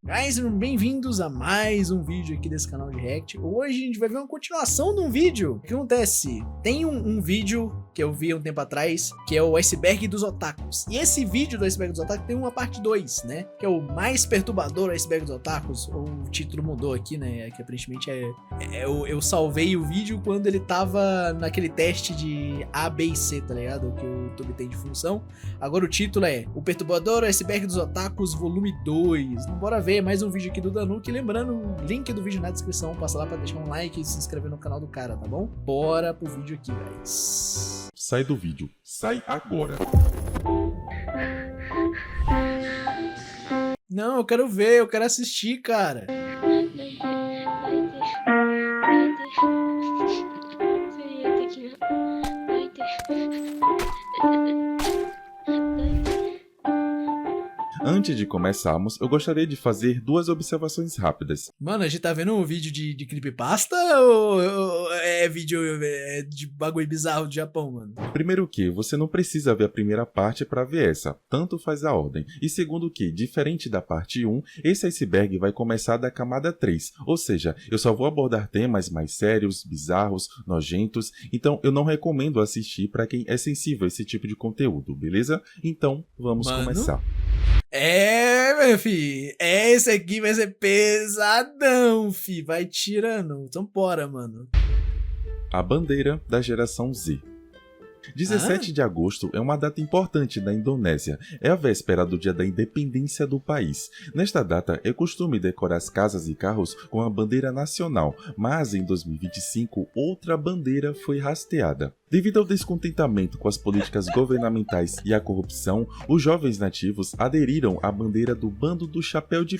Guys, bem-vindos a mais um vídeo aqui desse canal de React. Hoje a gente vai ver uma continuação de um vídeo. O que acontece? Tem um vídeo que eu vi há um tempo atrás, que é o iceberg dos otakus. E esse vídeo do iceberg dos otakus tem uma parte 2, né? Que é o mais perturbador iceberg dos otakus. O título mudou aqui, né? Que aparentemente eu salvei o vídeo quando ele tava naquele teste de A, B e C, tá ligado? O que o YouTube tem de função. Agora o título é O Perturbador Iceberg dos Otakus, volume 2. Bora ver mais um vídeo aqui do Danuki. Lembrando, o link do vídeo na descrição. Passa lá pra deixar um like e se inscrever no canal do cara, tá bom? Bora pro vídeo aqui, guys. Sai do vídeo. Sai agora. Não, eu quero ver, eu quero assistir, cara. Antes de começarmos, eu gostaria de fazer duas observações rápidas. Mano, a gente tá vendo um vídeo de creepypasta ou é vídeo de bagulho bizarro do Japão, mano? Primeiro que, você não precisa ver a primeira parte para ver essa, tanto faz a ordem. E segundo que, diferente da parte 1, esse iceberg vai começar da camada 3, ou seja, eu só vou abordar temas mais sérios, bizarros, nojentos, então eu não recomendo assistir para quem é sensível a esse tipo de conteúdo, beleza? Então, vamos começar. Meu filho, esse aqui vai ser pesadão, fi, vai tirando, então bora, mano. A bandeira da geração Z. 17 de agosto é uma data importante da Indonésia, é a véspera do dia da independência do país. Nesta data é costume decorar as casas e carros com a bandeira nacional, mas em 2025 outra bandeira foi hasteada. Devido ao descontentamento com as políticas governamentais e a corrupção, os jovens nativos aderiram à bandeira do Bando do Chapéu de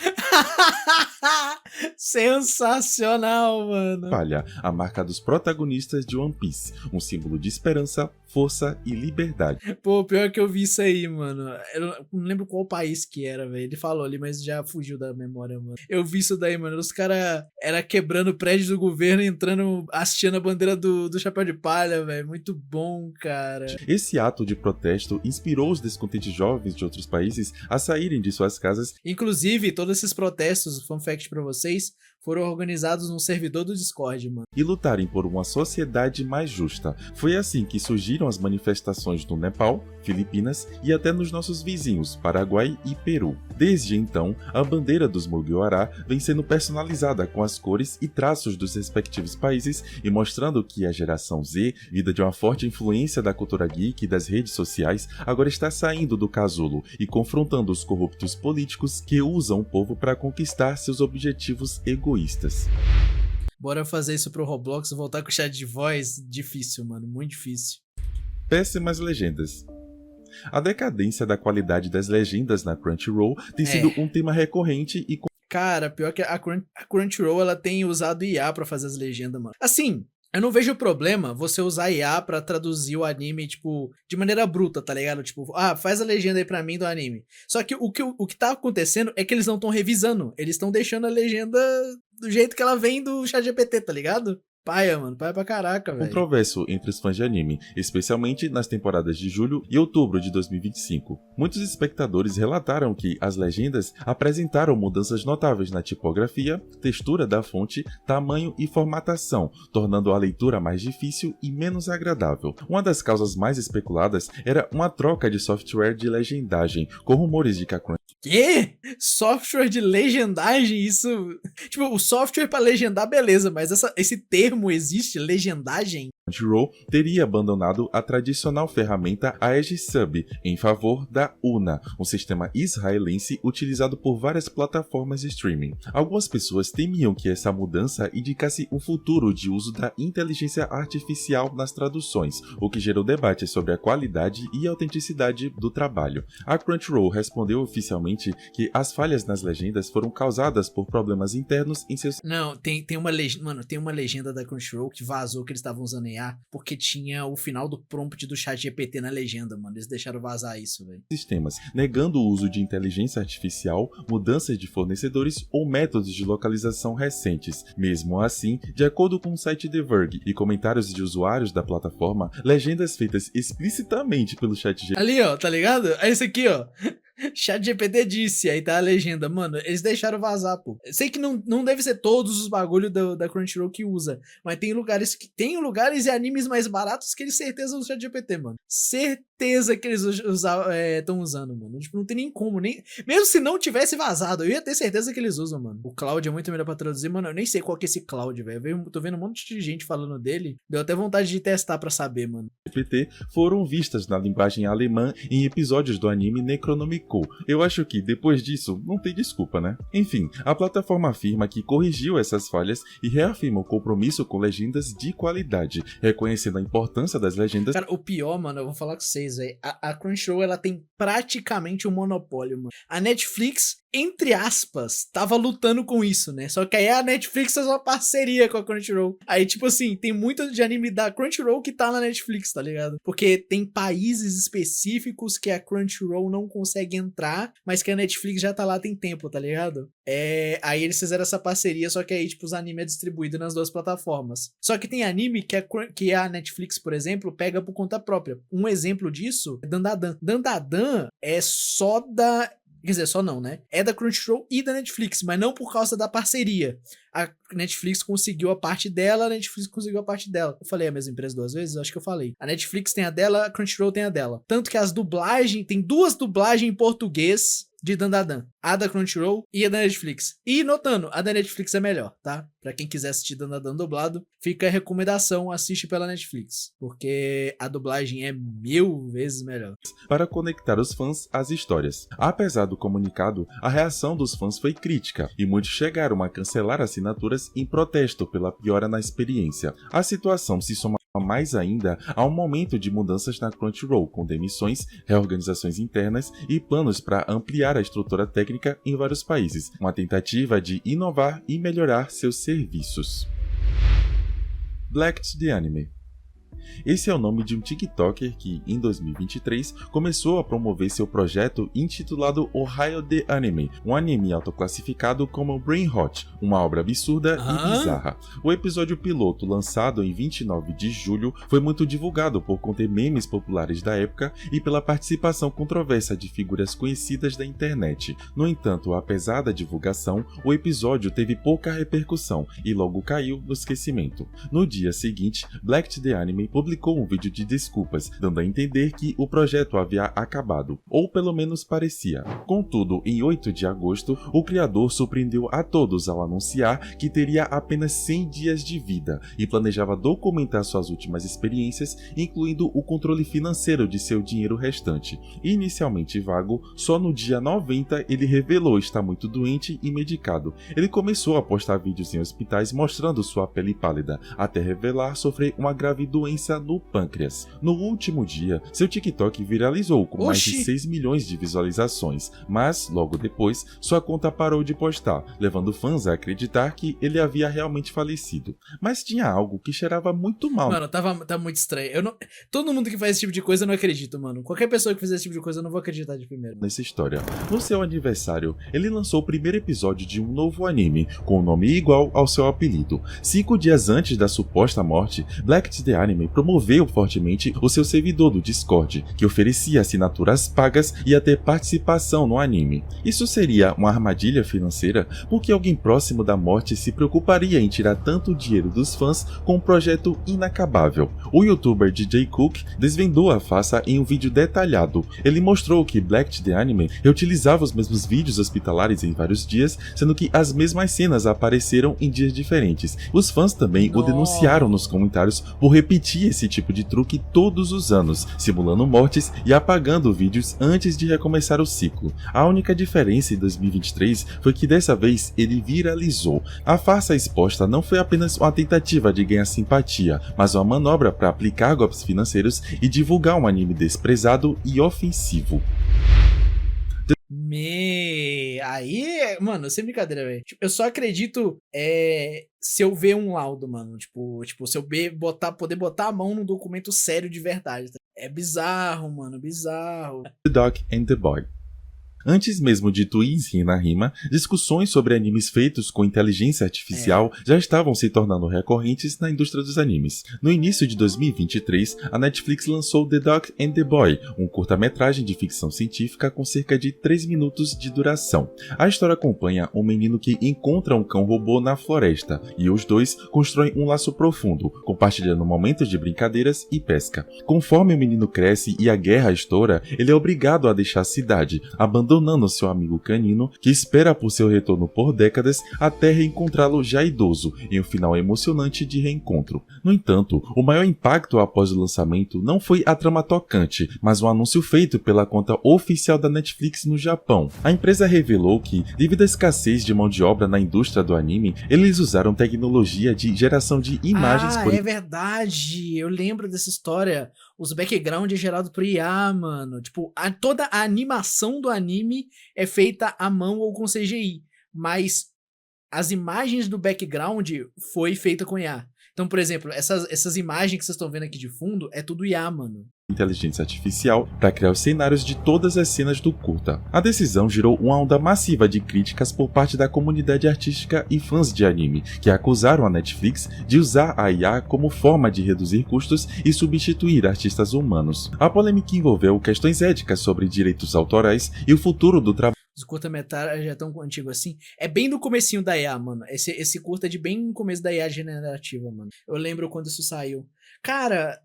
Sensacional, mano. Palha, a marca dos protagonistas de One Piece, um símbolo de esperança, força e liberdade. Pô, pior que eu vi isso aí, mano. Eu não lembro qual país que era, velho. Ele falou ali, mas já fugiu da memória, mano. Eu vi isso daí, mano. Os caras era quebrando o prédio do governo, entrando, hasteando a bandeira do Chapéu de Palha, velho. Muito bom, cara. Esse ato de protesto inspirou os descontentes jovens de outros países a saírem de suas casas. Inclusive, todos esses protestos, fun fact pra vocês, foram organizados num servidor do Discord, mano. E lutarem por uma sociedade mais justa. Foi assim que surgiram as manifestações no Nepal, Filipinas e até nos nossos vizinhos, Paraguai e Peru. Desde então, a bandeira dos Mugiwara vem sendo personalizada com as cores e traços dos respectivos países e mostrando que a geração Z, vida de uma forte influência da cultura geek e das redes sociais, agora está saindo do casulo e confrontando os corruptos políticos que usam o povo para conquistar seus objetivos egoístas. Bora fazer isso pro Roblox, voltar com o chat de voz. Difícil, mano, muito difícil. Péssimas legendas. A decadência da qualidade das legendas na Crunchyroll tem sido um tema recorrente e... Cara, pior que a Crunchyroll, ela tem usado IA pra fazer as legendas, mano. Assim, eu não vejo problema você usar IA pra traduzir o anime, tipo, de maneira bruta, tá ligado? Tipo, faz a legenda aí pra mim do anime. Só que o que tá acontecendo é que eles não estão revisando. Eles estão deixando a legenda do jeito que ela vem do ChatGPT, tá ligado? Paia, mano. Paia pra caraca, velho. Controverso entre os fãs de anime, especialmente nas temporadas de julho e outubro de 2025. Muitos espectadores relataram que as legendas apresentaram mudanças notáveis na tipografia, textura da fonte, tamanho e formatação, tornando a leitura mais difícil e menos agradável. Uma das causas mais especuladas era uma troca de software de legendagem, com rumores de que a Quê? Software de legendagem? Isso... Tipo, o software pra legendar, beleza, mas esse termo existe? Legendagem? Crunchyroll teria abandonado a tradicional ferramenta Aegis-Sub em favor da Una, um sistema israelense utilizado por várias plataformas de streaming. Algumas pessoas temiam que essa mudança indicasse um futuro de uso da inteligência artificial nas traduções, o que gerou debates sobre a qualidade e autenticidade do trabalho. A Crunchyroll respondeu oficialmente que as falhas nas legendas foram causadas por problemas internos em seus... Não, tem uma legenda da Crunchyroll que vazou que eles estavam usando IA porque tinha o final do prompt do chat GPT na legenda, mano. Eles deixaram vazar isso, velho. Sistemas, negando o uso de inteligência artificial, mudanças de fornecedores ou métodos de localização recentes. Mesmo assim, de acordo com o site The Verge e comentários de usuários da plataforma, legendas feitas explicitamente pelo chat GPT... Ali, ó, tá ligado? É esse aqui, ó. ChatGPT disse, aí tá a legenda. Mano, eles deixaram vazar, pô. Eu sei que não deve ser todos os bagulho da Crunchyroll que usa, mas tem lugares e animes mais baratos que eles certeza usam ChatGPT, mano. Certeza que eles estão usando, mano. Tipo, não tem nem como, nem... Mesmo se não tivesse vazado, eu ia ter certeza que eles usam, mano. O Cloud é muito melhor pra traduzir, mano. Eu nem sei qual que é esse Cloud, velho. Tô vendo um monte de gente falando dele. Deu até vontade de testar pra saber, mano. GPT foram vistas na linguagem alemã em episódios do anime Necronomicon. Eu acho que, depois disso, não tem desculpa, né? Enfim, a plataforma afirma que corrigiu essas falhas e reafirma o compromisso com legendas de qualidade, reconhecendo a importância das legendas. Cara, o pior, mano, eu vou falar com vocês, velho. A Crunchyroll, ela tem praticamente um monopólio, mano. A Netflix, entre aspas, tava lutando com isso, né? Só que aí a Netflix faz uma parceria com a Crunchyroll. Aí, tipo assim, tem muito de anime da Crunchyroll que tá na Netflix, tá ligado? Porque tem países específicos que a Crunchyroll não consegue entrar, mas que a Netflix já tá lá tem tempo, tá ligado? Aí eles fizeram essa parceria, só que aí, tipo, os animes é distribuído nas duas plataformas. Só que tem anime que a Netflix, por exemplo, pega por conta própria. Um exemplo disso é Dandadan. Dandadan é só da... Quer dizer, só não, né? É da Crunchyroll e da Netflix, mas não por causa da parceria. A Netflix conseguiu a parte dela, a Netflix conseguiu a parte dela. Eu falei a mesma empresa duas vezes? Acho que eu falei. A Netflix tem a dela, a Crunchyroll tem a dela. Tanto que as dublagens, tem duas dublagens em português de Dandadan. A da Crunchyroll e a da Netflix. E notando, a da Netflix é melhor, tá? Pra quem quiser assistir Dandadan dublado, fica a recomendação, assiste pela Netflix. Porque a dublagem é 1000 vezes melhor. Para conectar os fãs às histórias. Apesar do comunicado, a reação dos fãs foi crítica, e muitos chegaram a cancelar assinaturas em protesto pela piora na experiência. A situação se soma mais ainda a um momento de mudanças na Crunchyroll, com demissões, reorganizações internas e planos para ampliar a estrutura técnica em vários países, uma tentativa de inovar e melhorar seus serviços. Blacked the Anime. Esse é o nome de um TikToker que, em 2023, começou a promover seu projeto intitulado Ohio the Anime, um anime autoclassificado como Brain Hot, uma obra absurda e bizarra. O episódio piloto, lançado em 29 de julho, foi muito divulgado por conter memes populares da época e pela participação controversa de figuras conhecidas da internet. No entanto, apesar da divulgação, o episódio teve pouca repercussão e logo caiu no esquecimento. No dia seguinte, Blacked the Anime publicou um vídeo de desculpas, dando a entender que o projeto havia acabado, ou pelo menos parecia. Contudo, em 8 de agosto, o criador surpreendeu a todos ao anunciar que teria apenas 100 dias de vida e planejava documentar suas últimas experiências, incluindo o controle financeiro de seu dinheiro restante. Inicialmente vago, só no dia 90 ele revelou estar muito doente e medicado. Ele começou a postar vídeos em hospitais mostrando sua pele pálida, até revelar sofrer uma grave doença no pâncreas. No último dia, seu TikTok viralizou com mais de 6 milhões de visualizações, mas, logo depois, sua conta parou de postar, levando fãs a acreditar que ele havia realmente falecido. Mas tinha algo que cheirava muito mal. Mano, tá muito estranho. Todo mundo que faz esse tipo de coisa eu não acredito, mano. Qualquer pessoa que fizer esse tipo de coisa eu não vou acreditar de primeiro. Nessa história. No seu aniversário, ele lançou o primeiro episódio de um novo anime, com o nome igual ao seu apelido. 5 dias antes da suposta morte, Blacked the Anime promoveu fortemente o seu servidor do Discord, que oferecia assinaturas pagas e até participação no anime. Isso seria uma armadilha financeira, porque alguém próximo da morte se preocuparia em tirar tanto dinheiro dos fãs com um projeto inacabável. O youtuber DJ Cook desvendou a farsa em um vídeo detalhado. Ele mostrou que Blacked the Anime reutilizava os mesmos vídeos hospitalares em vários dias, sendo que as mesmas cenas apareceram em dias diferentes. Os fãs também o denunciaram nos comentários por repetir esse tipo de truque todos os anos, simulando mortes e apagando vídeos antes de recomeçar o ciclo. A única diferença em 2023 foi que dessa vez ele viralizou. A farsa exposta não foi apenas uma tentativa de ganhar simpatia, mas uma manobra para aplicar golpes financeiros e divulgar um anime desprezado e ofensivo. Aí, mano, sem brincadeira, velho. Tipo, eu só acredito se eu ver um laudo, mano. Tipo se eu poder botar a mão num documento sério de verdade. Tá? É bizarro, mano, bizarro. The Dog and the Boy. Antes mesmo de Twins na rima, discussões sobre animes feitos com inteligência artificial já estavam se tornando recorrentes na indústria dos animes. No início de 2023, a Netflix lançou The Dog and the Boy, um curta-metragem de ficção científica com cerca de 3 minutos de duração. A história acompanha um menino que encontra um cão-robô na floresta, e os dois constroem um laço profundo, compartilhando momentos de brincadeiras e pesca. Conforme o menino cresce e a guerra estoura, ele é obrigado a deixar a cidade, abandonando seu amigo canino, que espera por seu retorno por décadas até reencontrá-lo já idoso, em um final emocionante de reencontro. No entanto, o maior impacto após o lançamento não foi a trama tocante, mas um anúncio feito pela conta oficial da Netflix no Japão. A empresa revelou que, devido à escassez de mão de obra na indústria do anime, eles usaram tecnologia de geração de imagens é verdade, eu lembro dessa história. Os background é gerado por IA, mano. Tipo, toda a animação do anime é feita à mão ou com CGI, mas as imagens do background foi feita com IA. Então, por exemplo, essas imagens que vocês estão vendo aqui de fundo é tudo IA, mano. Inteligência artificial para criar os cenários de todas as cenas do curta. A decisão gerou uma onda massiva de críticas por parte da comunidade artística e fãs de anime, que acusaram a Netflix de usar a IA como forma de reduzir custos e substituir artistas humanos. A polêmica envolveu questões éticas sobre direitos autorais e o futuro do trabalho. Os curta-metragens já tão antigo assim. É bem do comecinho da IA, mano. Esse curta é de bem no começo da IA generativa, mano. Eu lembro quando isso saiu. Cara,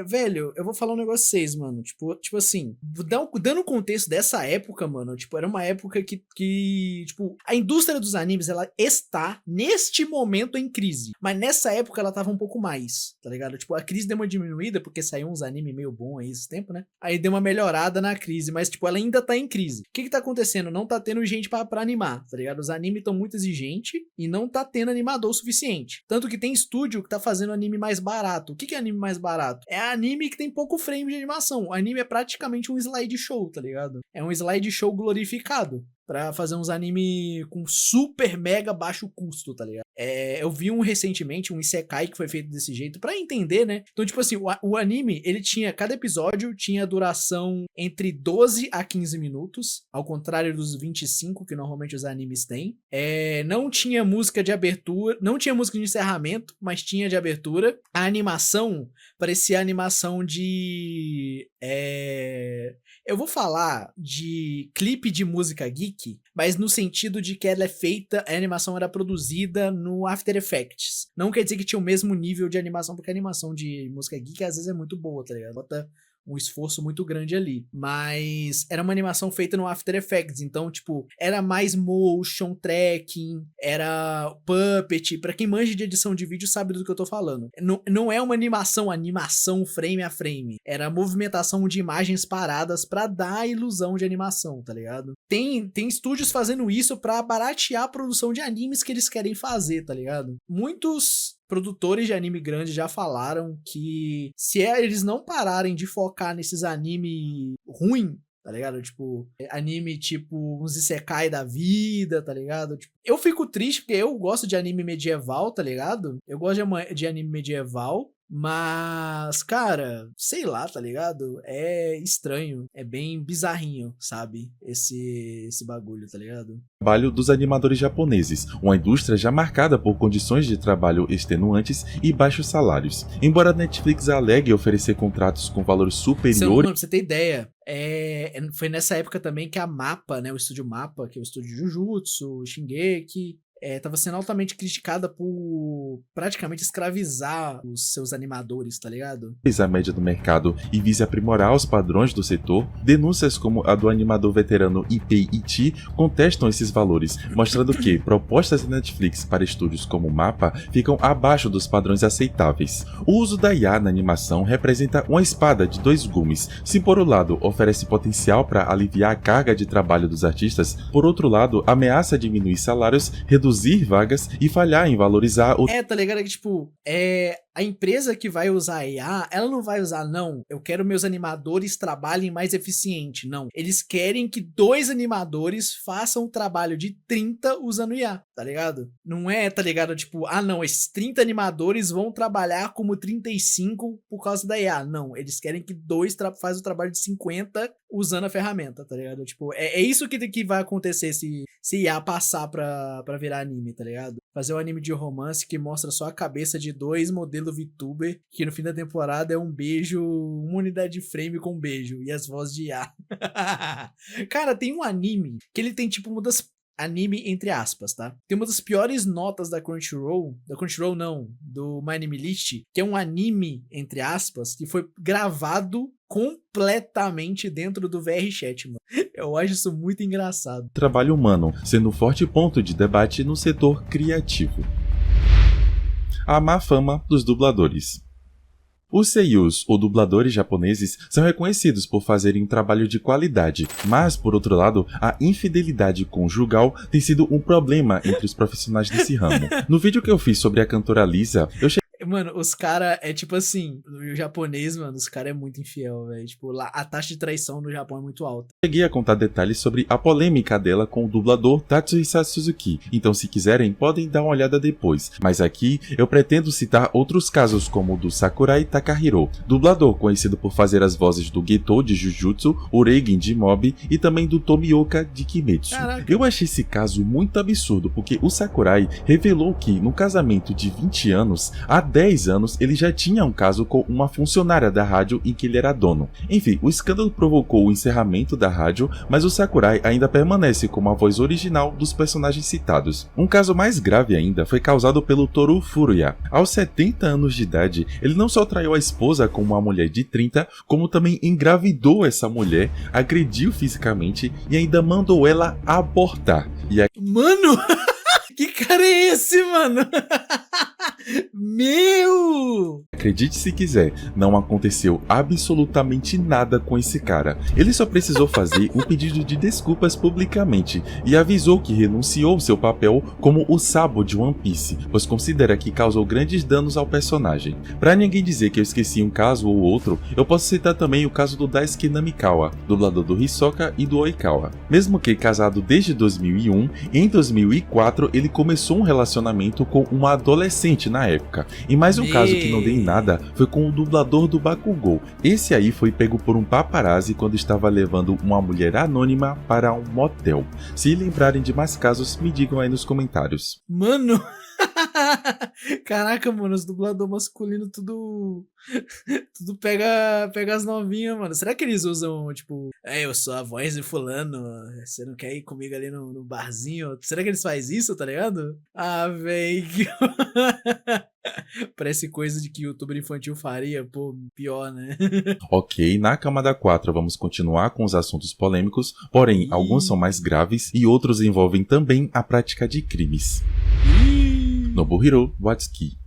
velho, eu vou falar um negócio pra vocês, mano. Tipo assim, dando o contexto dessa época, mano, tipo, era uma época que tipo, a indústria dos animes, ela está, neste momento, em crise. Mas nessa época ela tava um pouco mais, tá ligado? Tipo, a crise deu uma diminuída, porque saiu uns animes meio bons aí esse tempo, né? Aí deu uma melhorada na crise, mas, tipo, ela ainda tá em crise. O que tá acontecendo? Não tá tendo gente pra animar, tá ligado? Os animes estão muito exigentes e não tá tendo animador o suficiente. Tanto que tem estúdio que tá fazendo anime mais barato. O que é anime mais barato? É anime que tem pouco frame de animação. O anime é praticamente um slideshow, tá ligado? É um slideshow glorificado pra fazer uns anime com super mega baixo custo, tá ligado? Eu vi recentemente um isekai que foi feito desse jeito pra entender, né? Então, tipo assim, o anime, ele tinha, cada episódio tinha duração entre 12 a 15 minutos, ao contrário dos 25 que normalmente os animes têm. Não tinha música de abertura, não tinha música de encerramento, mas tinha de abertura. A animação parecia a animação de... Eu vou falar de clipe de música geek, mas no sentido de que ela é feita, a animação era produzida no After Effects. Não quer dizer que tinha o mesmo nível de animação, porque a animação de música geek às vezes é muito boa, tá ligado? Bota um esforço muito grande ali. Mas era uma animação feita no After Effects, então, tipo, era mais motion tracking, era puppet. Pra quem manja de edição de vídeo sabe do que eu tô falando. Não é uma animação frame a frame. Era movimentação de imagens paradas pra dar a ilusão de animação, tá ligado? Tem estúdios fazendo isso pra baratear a produção de animes que eles querem fazer, tá ligado? Muitos produtores de anime grande já falaram que se eles não pararem de focar nesses anime ruim, tá ligado? Tipo, anime tipo uns isekai da vida, tá ligado? Tipo, eu fico triste porque eu gosto de anime medieval, tá ligado? Eu gosto de anime medieval, mas, cara, sei lá, tá ligado? É estranho, é bem bizarrinho, sabe? Esse bagulho, tá ligado? Trabalho dos animadores japoneses, uma indústria já marcada por condições de trabalho extenuantes e baixos salários. Embora a Netflix alegue oferecer contratos com valores superiores... Pra você ter ideia, foi nessa época também que a MAPPA, né, o estúdio MAPPA, que é o estúdio Jujutsu, Shingeki... tava sendo altamente criticada por praticamente escravizar os seus animadores, tá ligado? A média do mercado e vise aprimorar os padrões do setor, denúncias como a do animador veterano Ipei Ichi contestam esses valores, mostrando que propostas da Netflix para estúdios como o MAPPA ficam abaixo dos padrões aceitáveis. O uso da IA na animação representa uma espada de dois gumes. Se por um lado oferece potencial para aliviar a carga de trabalho dos artistas, por outro lado ameaça diminuir salários, reduzir vagas e falhar em valorizar o... tá ligado? Que, tipo, a empresa que vai usar a IA, ela não vai usar, não, eu quero meus animadores trabalhem mais eficiente, não. Eles querem que 2 animadores façam o trabalho de 30 usando IA, tá ligado? Não é, tá ligado, tipo, não, esses 30 animadores vão trabalhar como 35 por causa da IA. Não, eles querem que 2 fazem o trabalho de 50 usando a ferramenta, tá ligado? Tipo, é isso que vai acontecer se IA passar pra virar anime, tá ligado? Fazer um anime de romance que mostra só a cabeça de 2 modelos VTuber, que no fim da temporada é um beijo, uma unidade de frame com um beijo, e as vozes de IA. Cara, tem um anime que ele tem tipo uma das anime entre aspas, tá? Tem uma das piores notas da Crunchyroll não, do My Anime List, que é um anime entre aspas, que foi gravado completamente dentro do VRChat, mano. Eu acho isso muito engraçado. Trabalho humano, sendo um forte ponto de debate no setor criativo. A má fama dos dubladores. Os seiyus, ou dubladores japoneses, são reconhecidos por fazerem um trabalho de qualidade, mas, por outro lado, a infidelidade conjugal tem sido um problema entre os profissionais desse ramo. No vídeo que eu fiz sobre a cantora Lisa, eu Mano, os caras é tipo assim, o japonês, mano, os caras é muito infiel, velho. Tipo, lá a taxa de traição no Japão é muito alta. cheguei a contar detalhes sobre a polêmica dela com o dublador Tatsuhisa Suzuki, então se quiserem podem dar uma olhada depois, mas aqui eu pretendo citar outros casos como o do Sakurai Takahiro, dublador conhecido por fazer as vozes do Geto de Jujutsu, o Reigen de Mob e também do Tomioka de Kimetsu. Caraca. Eu achei esse caso muito absurdo porque o Sakurai revelou que no casamento de 20 anos, há 10 anos ele já tinha um caso com uma funcionária da rádio em que ele era dono. Enfim, o escândalo provocou o encerramento da rádio, mas o Sakurai ainda permanece como a voz original dos personagens citados. Um caso mais grave ainda foi causado pelo Toru Furuya. Aos 70 anos de idade, ele não só traiu a esposa com uma mulher de 30, como também engravidou essa mulher, agrediu fisicamente e ainda mandou ela abortar. Mano, que cara é esse, mano? Meu! Acredite se quiser, não aconteceu absolutamente nada com esse cara. Ele só precisou fazer um pedido de desculpas publicamente e avisou que renunciou seu papel como o Sabo de One Piece, pois considera que causou grandes danos ao personagem. Pra ninguém dizer que eu esqueci um caso ou outro, eu posso citar também o caso do Daisuke Namikawa, dublador do Hisoka e do Oikawa. Mesmo que casado desde 2001, em 2004 ele começou um relacionamento com uma adolescente na época. E mais um caso que não dei em nada foi com o dublador do Bakugou. Esse aí foi pego por um paparazzi quando estava levando uma mulher anônima para um motel. Se lembrarem de mais casos, me digam aí nos comentários. Mano! Caraca, mano, os dubladores masculinos tudo pega as novinhas, mano. Será que eles usam, tipo, eu sou a voz de fulano, você não quer ir comigo ali no barzinho? Será que eles fazem isso, tá ligado? Ah, véi, parece coisa de que youtuber infantil faria, pô, pior, né? Ok, na camada 4 vamos continuar com os assuntos polêmicos, porém alguns são mais graves e outros envolvem também a prática de crimes. Nobuhiro Watsuki.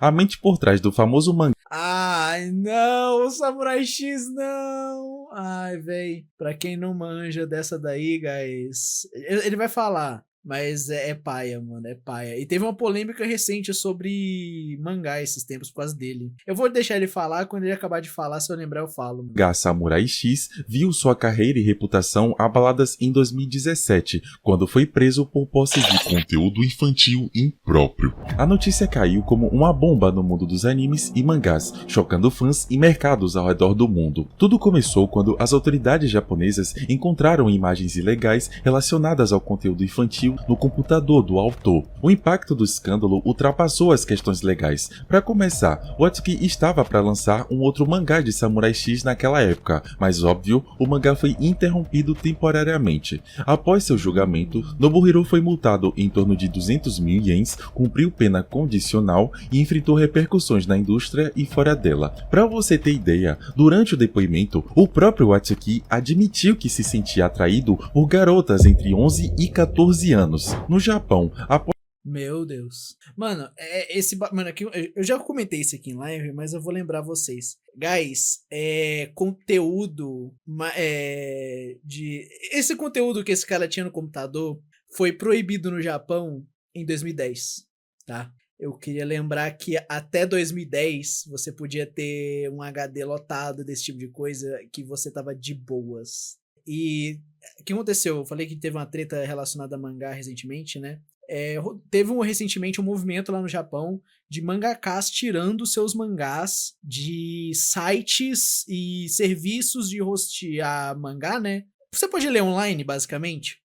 A mente por trás do famoso mangá. Ai, não, o Samurai X não. Ai, véi, pra quem não manja dessa daí, guys, ele vai falar. Mas é paia, mano, é paia. E teve uma polêmica recente sobre mangá esses tempos por causa dele. Eu vou deixar ele falar, quando ele acabar de falar, se eu lembrar eu falo. Mano. Samurai X viu sua carreira e reputação abaladas em 2017, quando foi preso por posse de conteúdo infantil impróprio. A notícia caiu como uma bomba no mundo dos animes e mangás, chocando fãs e mercados ao redor do mundo. Tudo começou quando as autoridades japonesas encontraram imagens ilegais relacionadas ao conteúdo infantil no computador do autor. O impacto do escândalo ultrapassou as questões legais. Para começar, Watsuki estava para lançar um outro mangá de Samurai X naquela época, mas óbvio, o mangá foi interrompido temporariamente. Após seu julgamento, Nobuhiro foi multado em torno de 200 mil ienes, cumpriu pena condicional e enfrentou repercussões na indústria e fora dela. Para você ter ideia, durante o depoimento, o próprio Watsuki admitiu que se sentia atraído por garotas entre 11 e 14 anos. No Japão, Meu Deus. Mano, mano, aqui, eu já comentei isso aqui em live, mas eu vou lembrar vocês. Guys, conteúdo esse conteúdo que esse cara tinha no computador foi proibido no Japão em 2010, tá? Eu queria lembrar que até 2010 você podia ter um HD lotado desse tipo de coisa que você tava de boas. E o que aconteceu? Eu falei que teve uma treta relacionada a mangá recentemente, né? Teve recentemente um movimento lá no Japão de mangakás tirando seus mangás de sites e serviços de hostear mangá, né? Você pode ler online, basicamente.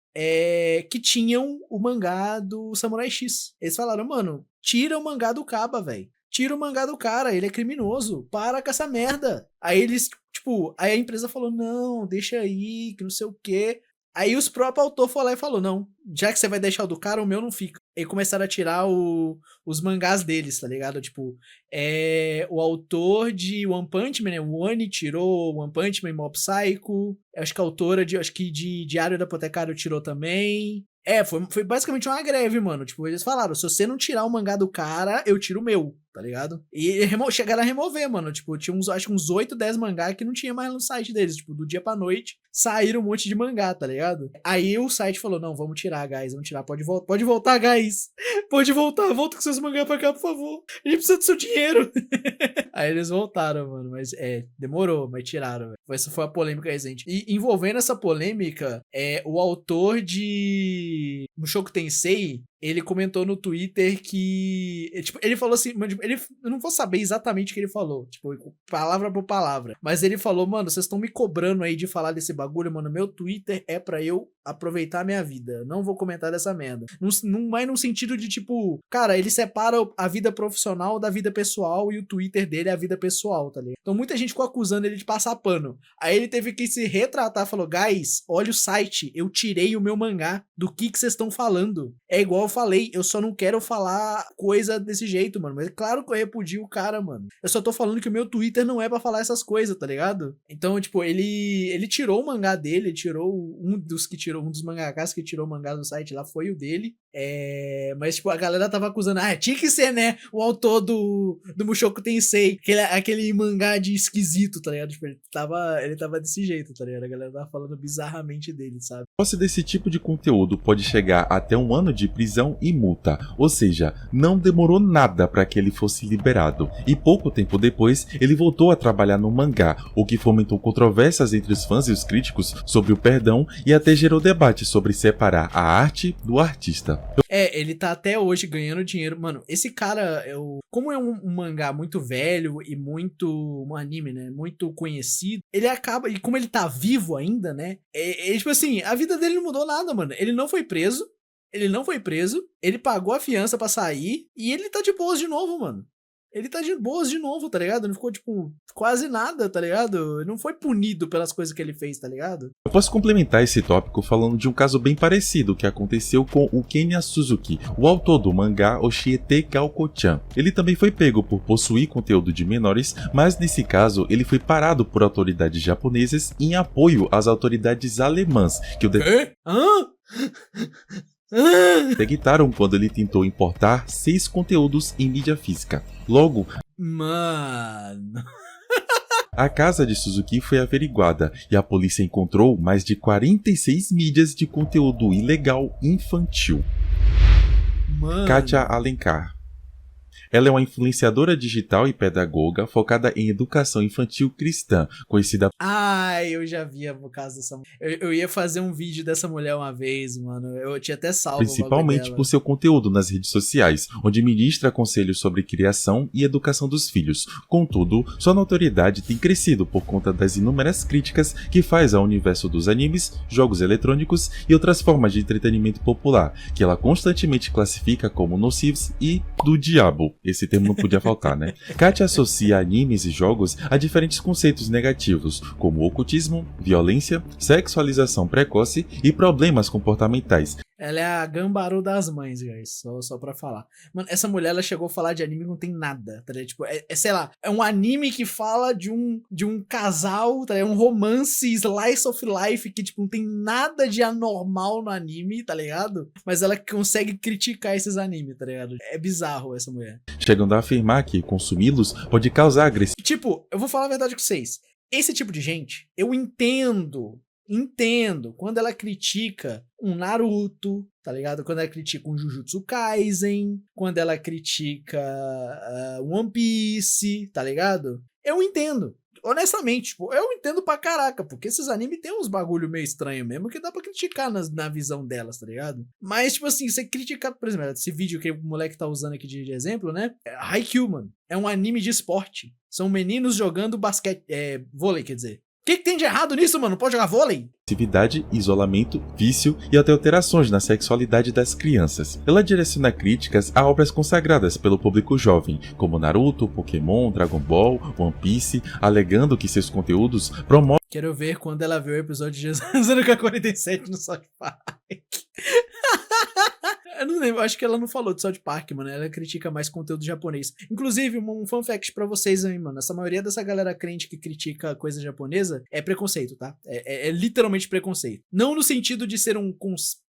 Que tinham o mangá do Samurai X. Eles falaram, mano, tira o mangá do Caba, velho. Tira o mangá do cara, ele é criminoso. Para com essa merda. Aí eles, aí a empresa falou, não, deixa aí, que não sei o quê. Aí os próprios autores foram lá e falou, não, já que você vai deixar o do cara, o meu não fica. E começaram a tirar os mangás deles, tá ligado? O autor de One Punch Man, né? O Oni tirou One Punch Man, Mob Psycho. Acho que a autora de Diário da Apotecário tirou também. Foi basicamente uma greve, mano. Eles falaram, se você não tirar o mangá do cara, eu tiro o meu, tá ligado? E chegaram a remover, mano. Tinha acho que uns 8, 10 mangá que não tinha mais no site deles. Do dia pra noite, saíram um monte de mangá, tá ligado? Aí o site falou, não, vamos tirar, guys, vamos tirar, pode voltar, guys. Pode voltar, volta com seus mangá pra cá, por favor. A gente precisa do seu dinheiro. Aí eles voltaram, mano, mas demorou, mas tiraram, velho. Essa foi a polêmica recente. E envolvendo essa polêmica, o autor de Mushoku Tensei, ele comentou no Twitter que... ele falou assim... eu não vou saber exatamente o que ele falou. Palavra por palavra. Mas ele falou, mano, vocês estão me cobrando aí de falar desse bagulho, mano. Meu Twitter é pra eu aproveitar a minha vida. Não vou comentar dessa merda. Não mais no sentido de, cara, ele separa a vida profissional da vida pessoal e o Twitter dele é a vida pessoal, tá ligado? Então muita gente ficou acusando ele de passar pano. Aí ele teve que se retratar, falou, guys, olha o site, eu tirei o meu mangá. Do que vocês estão falando? É igual eu falei, eu só não quero falar coisa desse jeito, mano. Mas é claro que eu repudio o cara, mano. Eu só tô falando que o meu Twitter não é pra falar essas coisas, tá ligado? Então, ele tirou o mangá dele, ele tirou um dos mangakás que tirou o mangá do site lá, foi o dele. Mas, a galera tava acusando, tinha que ser, né, o autor do Mushoku Tensei, aquele mangá de esquisito, tá ligado? Ele tava desse jeito, tá ligado? A galera tava falando bizarramente dele, sabe? A posse desse tipo de conteúdo pode chegar até 1 ano de prisão e multa, ou seja, não demorou nada para que ele fosse liberado. E pouco tempo depois, ele voltou a trabalhar no mangá, o que fomentou controvérsias entre os fãs e os críticos sobre o perdão e até gerou debate sobre separar a arte do artista. Ele tá até hoje ganhando dinheiro. Mano, esse cara, como é um mangá muito velho e um anime, né, muito conhecido, ele acaba, e como ele tá vivo ainda, né, a vida dele não mudou nada, mano. Ele não foi preso, ele pagou a fiança pra sair, e ele tá de boas de novo, mano. Ele tá de boas de novo, tá ligado? Não ficou, quase nada, tá ligado? Não foi punido pelas coisas que ele fez, tá ligado? Eu posso complementar esse tópico falando de um caso bem parecido que aconteceu com o Kenya Suzuki, o autor do mangá Oshiete Gaoko-chan. Ele também foi pego por possuir conteúdo de menores, mas nesse caso ele foi parado por autoridades japonesas em apoio às autoridades alemãs, que o detectaram quando ele tentou importar 6 conteúdos em mídia física. Logo, mano, a casa de Suzuki foi averiguada e a polícia encontrou mais de 46 mídias de conteúdo ilegal infantil. Mano. Kátia Alencar. Ela é uma influenciadora digital e pedagoga focada em educação infantil cristã, conhecida... Eu já vi o caso dessa mulher. Eu ia fazer um vídeo dessa mulher uma vez, mano. Eu tinha até salvo principalmente por seu conteúdo nas redes sociais, onde ministra conselhos sobre criação e educação dos filhos. Contudo, sua notoriedade tem crescido por conta das inúmeras críticas que faz ao universo dos animes, jogos eletrônicos e outras formas de entretenimento popular, que ela constantemente classifica como nocivos e do diabo. Esse termo não podia faltar, né? Kátia associa animes e jogos a diferentes conceitos negativos, como ocultismo, violência, sexualização precoce e problemas comportamentais. Ela é a Gambaru das mães, guys. Só pra falar. Mano, essa mulher, ela chegou a falar de anime que não tem nada, tá ligado? Sei lá, é um anime que fala de um casal, tá ligado? Um romance slice of life que, não tem nada de anormal no anime, tá ligado? Mas ela consegue criticar esses animes, tá ligado? É bizarro essa mulher. Chegando a afirmar que consumi-los pode causar agressão. Eu vou falar a verdade com vocês. Esse tipo de gente, eu entendo Entendo. Quando ela critica um Naruto, tá ligado? Quando ela critica um Jujutsu Kaisen, quando ela critica One Piece, tá ligado? Eu entendo. Honestamente, tipo, eu entendo pra caraca, porque esses animes tem uns bagulho meio estranho mesmo que dá pra criticar na visão delas, tá ligado? Mas, tipo assim, você criticar, por exemplo, esse vídeo que o moleque tá usando aqui de exemplo, né? Haikyuu, mano. É um anime de esporte. São meninos jogando basquete, vôlei, quer dizer. O que tem de errado nisso, mano? Pode jogar vôlei? Atividade, isolamento, vício e até alterações na sexualidade das crianças. Ela direciona críticas a obras consagradas pelo público jovem, como Naruto, Pokémon, Dragon Ball, One Piece, alegando que seus conteúdos promovem. Quero ver quando ela vê o episódio de Anuka 47 no South Park. Eu não lembro, acho que ela não falou de South Park, mano. Ela critica mais conteúdo japonês. Inclusive, um fun fact pra vocês aí, mano. Essa maioria dessa galera crente que critica coisa japonesa é preconceito, tá? É literalmente preconceito. Não no sentido de ser um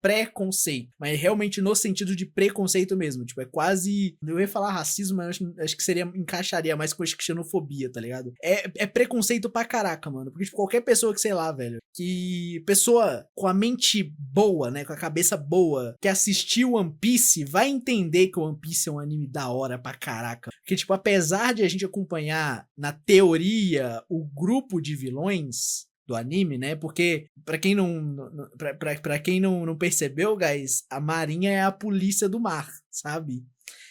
pré-conceito, mas realmente no sentido de preconceito mesmo. Tipo, é quase... Eu ia falar racismo, mas acho que encaixaria mais com xenofobia, tá ligado? É preconceito pra caraca, mano. Porque, tipo, qualquer pessoa que, sei lá, velho, que pessoa com a mente boa, né, com a cabeça boa, que assistiu One Piece, vai entender que o One Piece é um anime da hora pra caraca. Porque, tipo, apesar de a gente acompanhar, na teoria, o grupo de vilões do anime, né, porque, pra quem não percebeu, guys, a Marinha é a polícia do mar, sabe?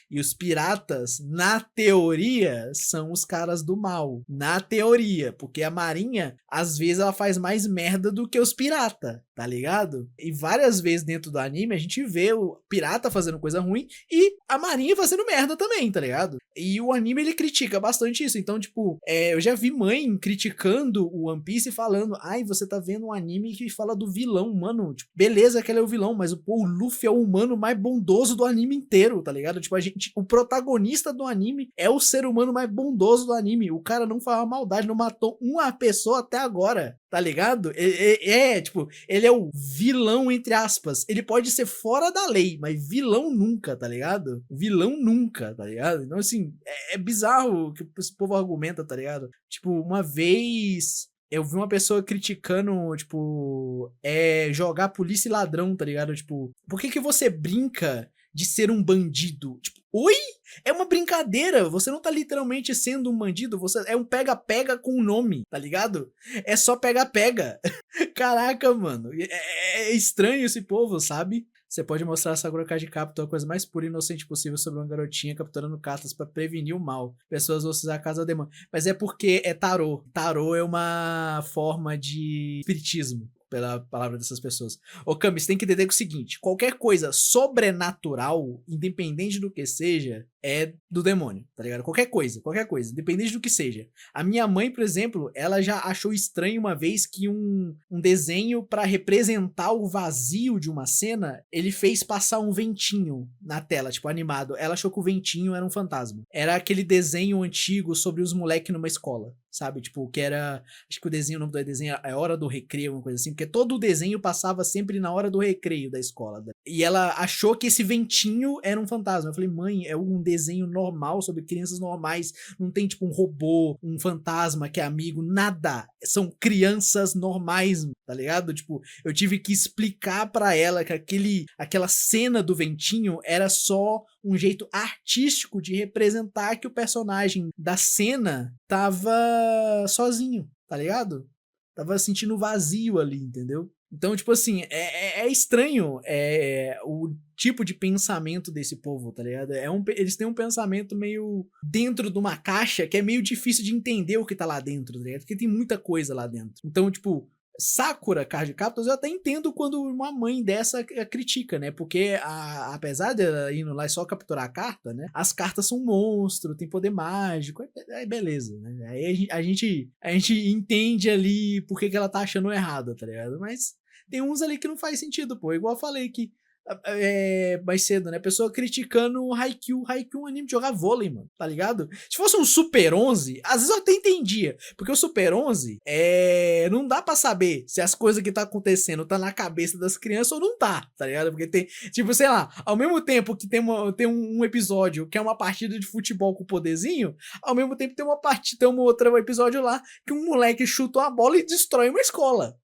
E os piratas, na teoria, são os caras do mal. Na teoria. Porque a marinha, às vezes, ela faz mais merda do que os piratas, tá ligado? E várias vezes dentro do anime, a gente vê o pirata fazendo coisa ruim e a marinha fazendo merda também, tá ligado? E o anime, ele critica bastante isso. Então, tipo, eu já vi mãe criticando o One Piece falando: ai, você tá vendo um anime que fala do vilão, mano. Tipo, beleza que ele é o vilão, mas o Luffy é o humano mais bondoso do anime inteiro, tá ligado? Tipo, o protagonista do anime é o ser humano mais bondoso do anime. O cara não faz maldade, não matou uma pessoa até agora, tá ligado? Tipo, ele é o vilão, entre aspas. Ele pode ser fora da lei, mas vilão nunca, tá ligado? Vilão nunca, tá ligado? Então, assim, é bizarro o que esse povo argumenta, tá ligado? Tipo, uma vez... eu vi uma pessoa criticando, tipo, jogar polícia e ladrão, tá ligado? Tipo, por que você brinca de ser um bandido? Tipo, oi? É uma brincadeira, você não tá literalmente sendo um bandido, você é um pega-pega com o nome, tá ligado? É só pega-pega. Caraca, mano, é estranho esse povo, sabe? Você pode mostrar a Sakura Card Captor, a coisa mais pura e inocente possível sobre uma garotinha capturando cartas pra prevenir o mal. Pessoas vão usar a casa do demônio. Mas é porque é tarô. Tarô é uma forma de espiritismo, pela palavra dessas pessoas. Ô, Cami, você tem que entender que é o seguinte: qualquer coisa sobrenatural, independente do que seja, é do demônio, tá ligado? Qualquer coisa, independente do que seja. A minha mãe, por exemplo, ela já achou estranho uma vez que um desenho pra representar o vazio de uma cena, ele fez passar um ventinho na tela, tipo, animado. Ela achou que o ventinho era um fantasma. Era aquele desenho antigo sobre os moleques numa escola, sabe? Tipo, que era... acho que o nome do desenho é Hora do Recreio, uma coisa assim, porque todo o desenho passava sempre na hora do recreio da escola. E ela achou que esse ventinho era um fantasma. Eu falei: mãe, é um desenho normal sobre crianças normais. Não tem, tipo, um robô, um fantasma que é amigo, nada. São crianças normais, tá ligado? Tipo, eu tive que explicar pra ela que aquela cena do ventinho era só um jeito artístico de representar que o personagem da cena tava sozinho, tá ligado? Tava sentindo vazio ali, entendeu? Então, tipo assim, é estranho o tipo de pensamento desse povo, tá ligado? Eles têm um pensamento meio dentro de uma caixa que é meio difícil de entender o que tá lá dentro, tá ligado? Porque tem muita coisa lá dentro. Então, tipo, Sakura Card Captors eu até entendo quando uma mãe dessa critica, né? Porque apesar dela indo lá e só capturar a carta, né? As cartas são um monstro, tem poder mágico, beleza, né? Aí a gente entende ali por que ela tá achando errado, tá ligado? Mas tem uns ali que não faz sentido, pô. Igual eu falei que mais cedo, né? Pessoa criticando o Haikyuu. Haikyuu é um anime de jogar vôlei, mano, tá ligado? Se fosse um Super 11, às vezes eu até entendia, porque o Super 11, não dá pra saber se as coisas que tá acontecendo tá na cabeça das crianças ou não tá ligado? Porque tem, tipo, sei lá, ao mesmo tempo que tem um episódio que é uma partida de futebol com poderzinho, ao mesmo tempo tem um outro episódio lá que um moleque chuta uma bola e destrói uma escola.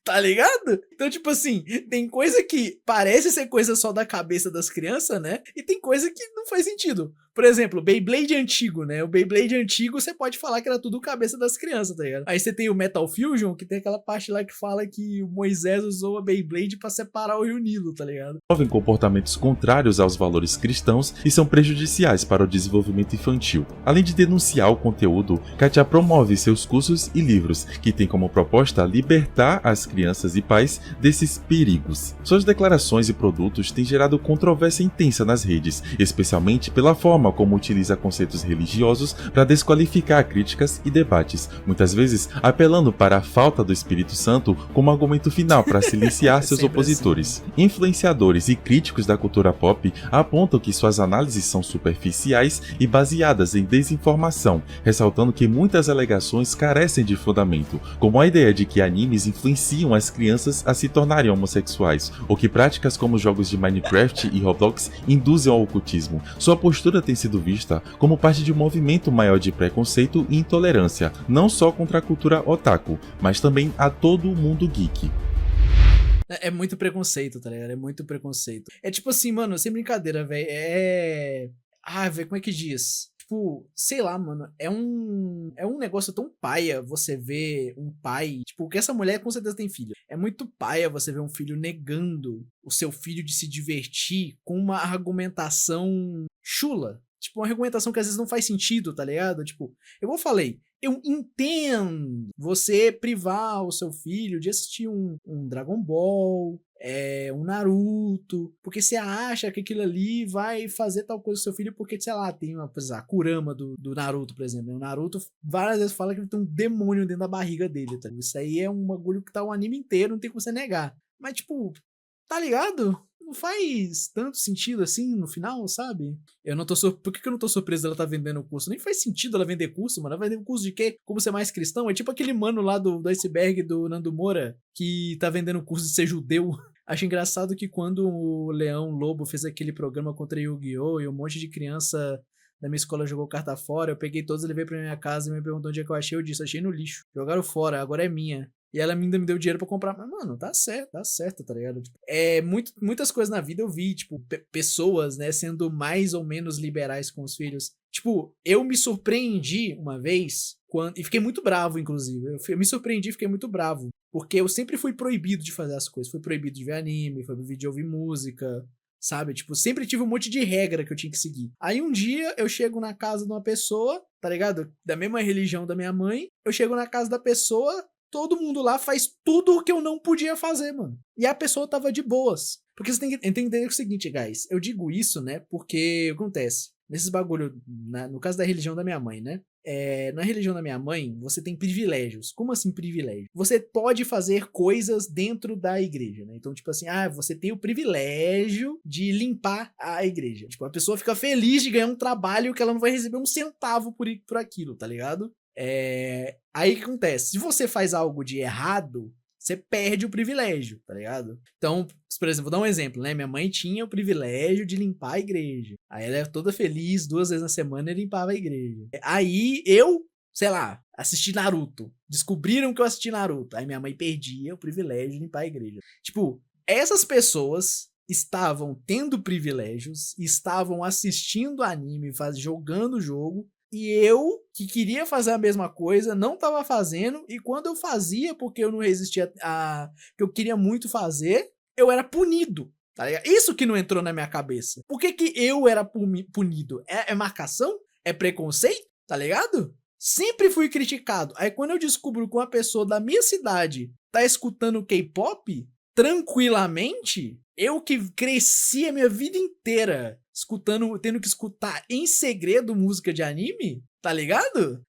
Tá ligado? Então, tipo assim, tem coisa que parece ser coisa só da cabeça das crianças, né? E tem coisa que não faz sentido. Por exemplo, o Beyblade antigo, né? O Beyblade antigo, você pode falar que era tudo cabeça das crianças, tá ligado? Aí você tem o Metal Fusion, que tem aquela parte lá que fala que o Moisés usou a Beyblade pra separar o Rio Nilo, tá ligado? Promovem comportamentos contrários aos valores cristãos e são prejudiciais para o desenvolvimento infantil. Além de denunciar o conteúdo, Katia promove seus cursos e livros, que têm como proposta libertar as crianças e pais desses perigos. Suas declarações e produtos têm gerado controvérsia intensa nas redes, especialmente pela forma como utiliza conceitos religiosos para desqualificar críticas e debates, muitas vezes apelando para a falta do Espírito Santo como argumento final para silenciar seus opositores. Assim. Influenciadores e críticos da cultura pop apontam que suas análises são superficiais e baseadas em desinformação, ressaltando que muitas alegações carecem de fundamento, como a ideia de que animes influenciam as crianças a se tornarem homossexuais, ou que práticas como jogos de Minecraft e Roblox induzem ao ocultismo. Sua postura tem sido vista como parte de um movimento maior de preconceito e intolerância, não só contra a cultura otaku, mas também a todo o mundo geek. É muito preconceito, tá ligado? É muito preconceito. É tipo assim, mano, sem brincadeira, velho. Velho, como é que diz? Tipo, sei lá, mano, é um negócio tão paia você ver um pai, tipo, que essa mulher com certeza tem filho. É muito paia você ver um filho negando o seu filho de se divertir com uma argumentação chula. Tipo, uma argumentação que às vezes não faz sentido, tá ligado? Tipo, eu falei, eu entendo você privar o seu filho de assistir um Dragon Ball, um Naruto, porque você acha que aquilo ali vai fazer tal coisa com seu filho, porque, sei lá, tem uma, por exemplo, a Kurama do Naruto, por exemplo. O Naruto várias vezes fala que ele tem um demônio dentro da barriga dele, tá? Isso aí é um bagulho que tá o anime inteiro, não tem como você negar. Mas, tipo, tá ligado? Não faz tanto sentido assim no final, sabe? Eu não tô Por que eu não tô surpreso dela tá vendendo o curso? Nem faz sentido ela vender curso, mano. Ela vai vender curso de quê? Como ser mais cristão? É tipo aquele mano lá do iceberg do Nando Moura que tá vendendo curso de ser judeu. Acho engraçado que quando o Leão Lobo fez aquele programa contra Yu-Gi-Oh! E um monte de criança da minha escola jogou carta fora, eu peguei todos e levei pra minha casa e me perguntou onde é que eu achei. Eu disse, achei no lixo. Jogaram fora, agora é minha. E ela ainda me deu dinheiro pra comprar. Mas, mano, tá certo, tá ligado? Tipo, muitas coisas na vida eu vi, tipo, pessoas, né, sendo mais ou menos liberais com os filhos. Tipo, eu me surpreendi uma vez, e fiquei muito bravo, inclusive. Eu me surpreendi e fiquei muito bravo. Porque eu sempre fui proibido de fazer as coisas. Fui proibido de ver anime, fui proibido de ouvir música, sabe? Tipo, sempre tive um monte de regra que eu tinha que seguir. Aí um dia eu chego na casa de uma pessoa, tá ligado? Da mesma religião da minha mãe. Eu chego na casa da pessoa, todo mundo lá faz tudo o que eu não podia fazer, mano. E a pessoa tava de boas. Porque você tem que entender o seguinte, guys. Eu digo isso, né? Porque o que acontece? Nesses bagulho, no caso da religião da minha mãe, né? Na religião da minha mãe, você tem privilégios. Como assim privilégio? Você pode fazer coisas dentro da igreja, né? Então, tipo assim, você tem o privilégio de limpar a igreja. Tipo, a pessoa fica feliz de ganhar um trabalho que ela não vai receber um centavo por aquilo, tá ligado? Aí o que acontece? Se você faz algo de errado, você perde o privilégio, tá ligado? Então, por exemplo, vou dar um exemplo, né? Minha mãe tinha o privilégio de limpar a igreja. Aí ela era toda feliz, 2 vezes na semana e limpava a igreja. Aí eu, sei lá, assisti Naruto. Descobriram que eu assisti Naruto. Aí minha mãe perdia o privilégio de limpar a igreja. Tipo, essas pessoas estavam tendo privilégios, estavam assistindo anime, jogando o jogo, e eu, que queria fazer a mesma coisa, não tava fazendo, e quando eu fazia, porque eu não resistia que eu queria muito fazer, eu era punido, tá ligado? Isso que não entrou na minha cabeça. Por que eu era punido? É marcação? É preconceito? Tá ligado? Sempre fui criticado. Aí quando eu descubro que uma pessoa da minha cidade tá escutando K-pop, tranquilamente, eu que cresci a minha vida inteira tendo que escutar em segredo música de anime, tá ligado?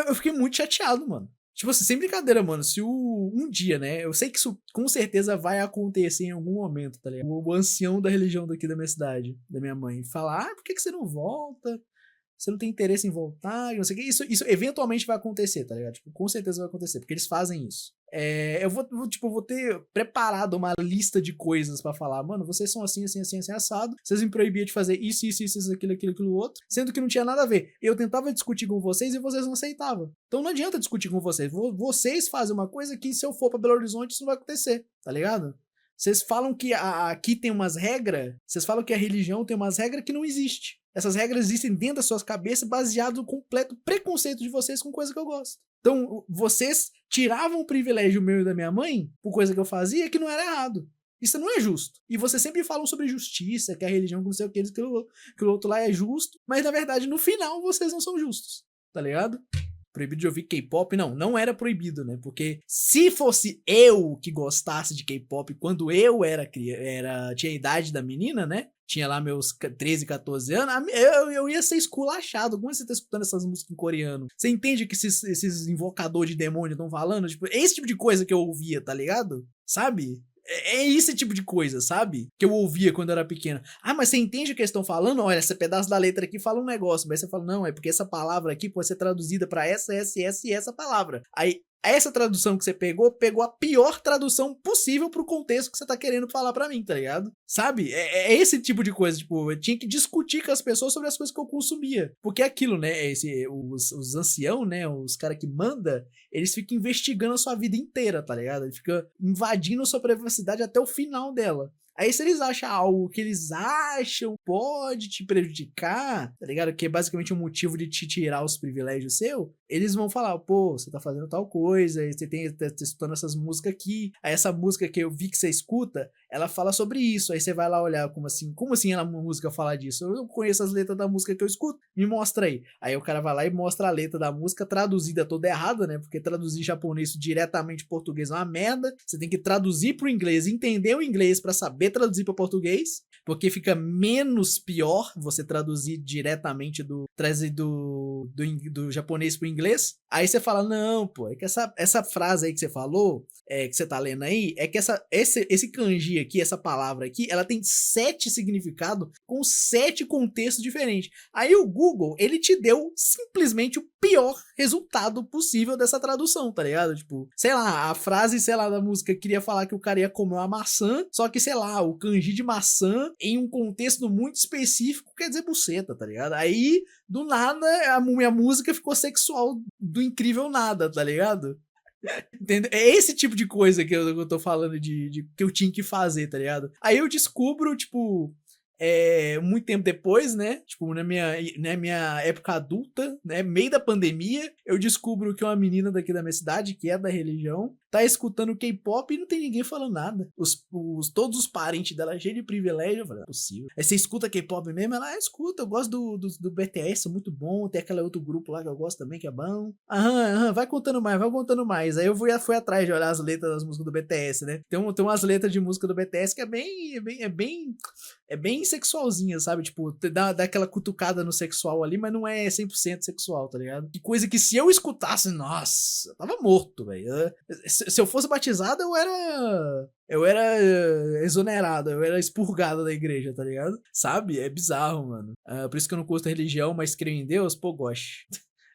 Eu fiquei muito chateado, mano. Tipo assim, sem brincadeira, mano, se um dia, né, eu sei que isso com certeza vai acontecer em algum momento, tá ligado? O ancião da religião daqui da minha cidade, da minha mãe, falar, por que você não volta? Você não tem interesse em voltar, não sei o que. Isso eventualmente vai acontecer, tá ligado? Tipo, com certeza vai acontecer, porque eles fazem isso. Eu vou ter preparado uma lista de coisas pra falar, mano, vocês são assim, assim, assim, assim, assado, vocês me proibiam de fazer isso, isso, isso, aquilo, outro, sendo que não tinha nada a ver. Eu tentava discutir com vocês e vocês não aceitavam. Então não adianta discutir com vocês. Vocês fazem uma coisa que se eu for pra Belo Horizonte isso não vai acontecer, tá ligado? Vocês falam que aqui tem umas regras, vocês falam que a religião tem umas regras que não existe. Essas regras existem dentro das suas cabeças baseado no completo preconceito de vocês com coisa que eu gosto. Então, vocês tiravam o privilégio meu e da minha mãe por coisa que eu fazia que não era errado. Isso não é justo. E vocês sempre falam sobre justiça, que a religião, que não sei o que, que o outro lá é justo, mas na verdade, no final, vocês não são justos. Tá ligado? Proibido de ouvir K-pop? Não era proibido, né? Porque se fosse eu que gostasse de K-pop quando eu tinha a idade da menina, né? Tinha lá meus 13, 14 anos, eu ia ser esculachado. Como você tá escutando essas músicas em coreano? Você entende o que esses invocadores de demônio estão falando? Tipo, é esse tipo de coisa que eu ouvia, tá ligado? Sabe? É esse tipo de coisa, sabe? Que eu ouvia quando eu era pequeno. Ah, mas você entende o que eles estão falando? Olha, esse pedaço da letra aqui fala um negócio. Mas você fala, não, é porque essa palavra aqui pode ser traduzida pra essa e essa palavra. Aí, essa tradução que você pegou a pior tradução possível pro contexto que você tá querendo falar pra mim, tá ligado? Sabe? É esse tipo de coisa, tipo, eu tinha que discutir com as pessoas sobre as coisas que eu consumia. Porque é aquilo, né, os anciãos, né, os caras que mandam, eles ficam investigando a sua vida inteira, tá ligado? Eles ficam invadindo a sua privacidade até o final dela. Aí se eles acham algo que eles acham pode te prejudicar, tá ligado? Que é basicamente um motivo de te tirar os privilégios seus, eles vão falar, pô, você tá fazendo tal coisa, você tá escutando essas músicas aqui, aí essa música que eu vi que você escuta, ela fala sobre isso, aí você vai lá olhar como assim a música fala disso? Eu não conheço as letras da música que eu escuto, me mostra aí. Aí o cara vai lá e mostra a letra da música traduzida toda errada, né? Porque traduzir japonês diretamente português é uma merda, você tem que traduzir pro inglês, entender o inglês pra saber traduzir para português, porque fica menos pior você traduzir diretamente do japonês pro inglês. Aí você fala, não, pô, é que essa frase aí que você falou, que você tá lendo aí, é que esse kanji aqui, essa palavra aqui, ela tem 7 significados com 7 contextos diferentes. Aí o Google, ele te deu simplesmente o pior resultado possível dessa tradução, tá ligado? Tipo, sei lá, a frase, sei lá, da música queria falar que o cara ia comer uma maçã, só que, sei lá, o kanji de maçã, em um contexto muito específico, quer dizer buceta, tá ligado? Aí, do nada, a minha música ficou sexual do incrível nada, tá ligado? Entendeu? É esse tipo de coisa que eu tô falando de que eu tinha que fazer, tá ligado? Aí eu descubro, tipo, muito tempo depois, né? Tipo, na minha época adulta, né? Meio da pandemia, eu descubro que uma menina daqui da minha cidade, que é da religião, tá escutando K-pop e não tem ninguém falando nada. Todos os parentes dela cheios de privilégio. Eu falei, é possível. Aí você escuta K-pop mesmo? Ela, escuta, eu gosto do BTS, é muito bom. Tem aquele outro grupo lá que eu gosto também, que é bom. Aham, vai contando mais. Aí eu fui atrás de olhar as letras das músicas do BTS, né? Tem umas letras de música do BTS que é bem sexualzinha, sabe? Tipo, dá aquela cutucada no sexual ali, mas não é 100% sexual, tá ligado? Que coisa que se eu escutasse, nossa, eu tava morto, velho. Se eu fosse batizado, eu era exonerado, eu era expurgado da igreja, tá ligado? Sabe? É bizarro, mano. Por isso que eu não curto a religião, mas creio em Deus, pô, gosto.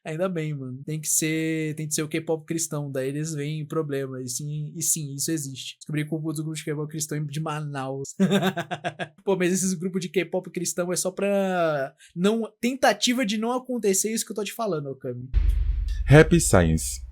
Ainda bem, mano. Tem que ser o K-pop cristão, daí eles veem problema. E sim, isso existe. Descobri que o grupo de K-pop cristão de Manaus. Pô, mas esses grupos de K-pop cristão é só pra tentativa de não acontecer isso que eu tô te falando, Okami. Happy Science.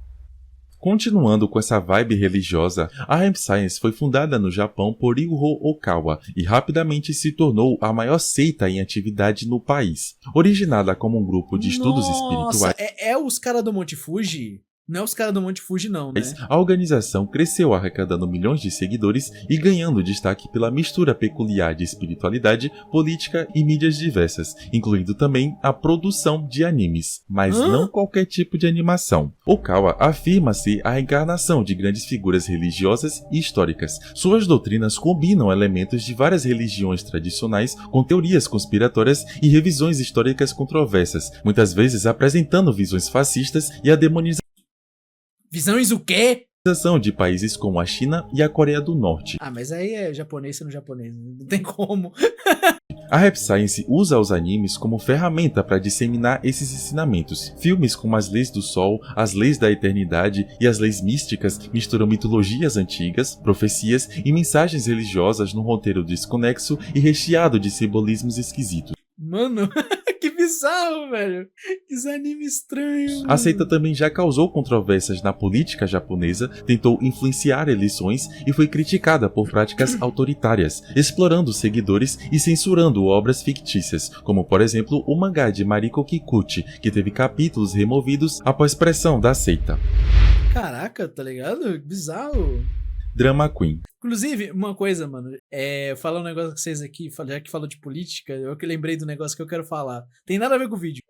Continuando com essa vibe religiosa, a Happy Science foi fundada no Japão por Ryuho Okawa e rapidamente se tornou a maior seita em atividade no país. Originada como um grupo de estudos espirituais, é os caras do Monte Fuji? Não é os caras do Monte Fuji, não, né? A organização cresceu arrecadando milhões de seguidores e ganhando destaque pela mistura peculiar de espiritualidade, política e mídias diversas, incluindo também a produção de animes, mas não qualquer tipo de animação. Okawa afirma-se a encarnação de grandes figuras religiosas e históricas. Suas doutrinas combinam elementos de várias religiões tradicionais com teorias conspiratórias e revisões históricas controversas, muitas vezes apresentando visões fascistas e a demonização. Visões o quê? De países como a China e a Coreia do Norte. Ah, mas aí é japonês sendo japonês, não tem como. A Rap Science usa os animes como ferramenta para disseminar esses ensinamentos. Filmes como As Leis do Sol, As Leis da Eternidade e As Leis Místicas misturam mitologias antigas, profecias e mensagens religiosas num roteiro desconexo e recheado de simbolismos esquisitos. Mano, que bizarro, velho. Que anime estranho. A seita também já causou controvérsias na política japonesa, tentou influenciar eleições e foi criticada por práticas autoritárias, explorando seguidores e censurando obras fictícias, como por exemplo o mangá de Mariko Kikuchi, que teve capítulos removidos após pressão da seita. Caraca, tá ligado? Bizarro. Drama Queen. Inclusive, uma coisa, mano, falar um negócio com vocês aqui, já que falou de política, eu que lembrei do negócio que eu quero falar. Tem nada a ver com o vídeo.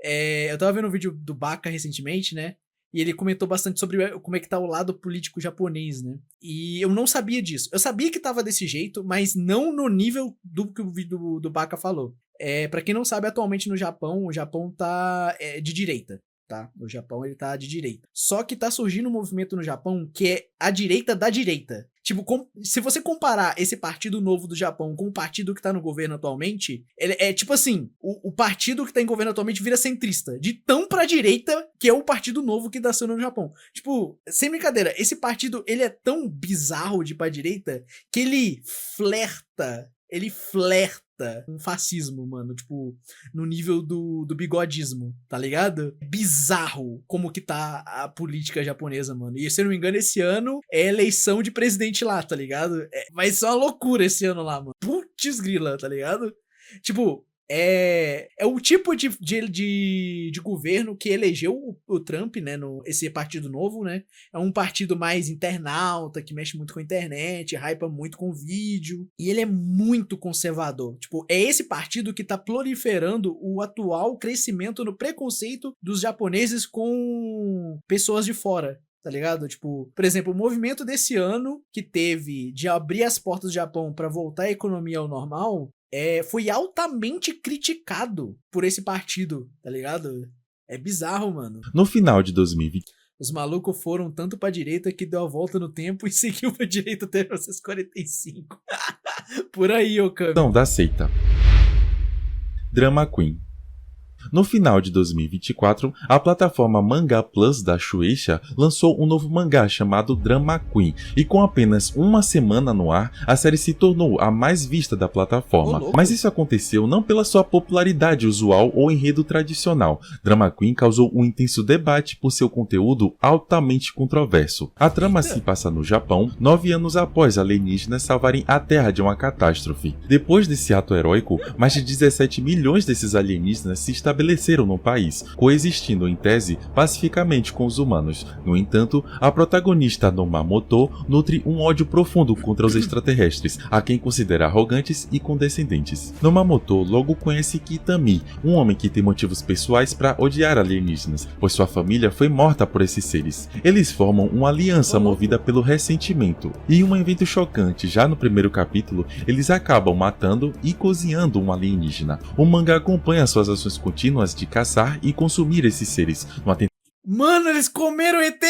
Eu tava vendo um vídeo do Baka recentemente, né? E ele comentou bastante sobre como é que tá o lado político japonês, né? E eu não sabia disso. Eu sabia que tava desse jeito, mas não no nível do que o vídeo do Baka falou. Pra quem não sabe, atualmente no Japão, o Japão tá de direita. Tá? O Japão, ele tá de direita. Só que tá surgindo um movimento no Japão que é a direita da direita. Tipo, se você comparar esse partido novo do Japão com o partido que tá no governo atualmente, ele é tipo assim, o partido que tá em governo atualmente vira centrista. De tão pra direita que é o partido novo que tá sendo no Japão. Tipo, sem brincadeira, esse partido, ele é tão bizarro de pra direita que ele flerta com fascismo, mano, tipo, no nível do bigodismo, tá ligado? Bizarro como que tá a política japonesa, mano. E se eu não me engano, esse ano é eleição de presidente lá, tá ligado? Vai ser uma loucura esse ano lá, mano. Putz grila, tá ligado? Tipo, é o tipo de governo que elegeu o Trump, né, esse partido novo, né, é um partido mais internauta, que mexe muito com a internet, hypa muito com vídeo, e ele é muito conservador, tipo, é esse partido que tá proliferando o atual crescimento no preconceito dos japoneses com pessoas de fora. Tá ligado? Tipo, por exemplo, o movimento desse ano que teve de abrir as portas do Japão pra voltar a economia ao normal foi altamente criticado por esse partido, tá ligado? É bizarro, mano. No final de 2020, os malucos foram tanto pra direita que deu a volta no tempo e seguiu pra direita até 1945. Por aí, Okami. Não, da seita. Drama Queen. No final de 2024, a plataforma Manga Plus da Shueisha lançou um novo mangá chamado Drama Queen, e com apenas uma semana no ar, a série se tornou a mais vista da plataforma. Mas isso aconteceu não pela sua popularidade usual ou enredo tradicional. Drama Queen causou um intenso debate por seu conteúdo altamente controverso. A trama se passa no Japão, 9 anos após alienígenas salvarem a Terra de uma catástrofe. Depois desse ato heróico, mais de 17 milhões desses alienígenas se estabeleceram no país, coexistindo em tese pacificamente com os humanos. No entanto, a protagonista Nomamoto nutre um ódio profundo contra os extraterrestres, a quem considera arrogantes e condescendentes. Nomamoto logo conhece Kitami, um homem que tem motivos pessoais para odiar alienígenas, pois sua família foi morta por esses seres. Eles formam uma aliança movida pelo ressentimento, e em um evento chocante já no primeiro capítulo, eles acabam matando e cozinhando um alienígena. O mangá acompanha suas ações contínuas de caçar e consumir esses seres. Mano, eles comeram ET!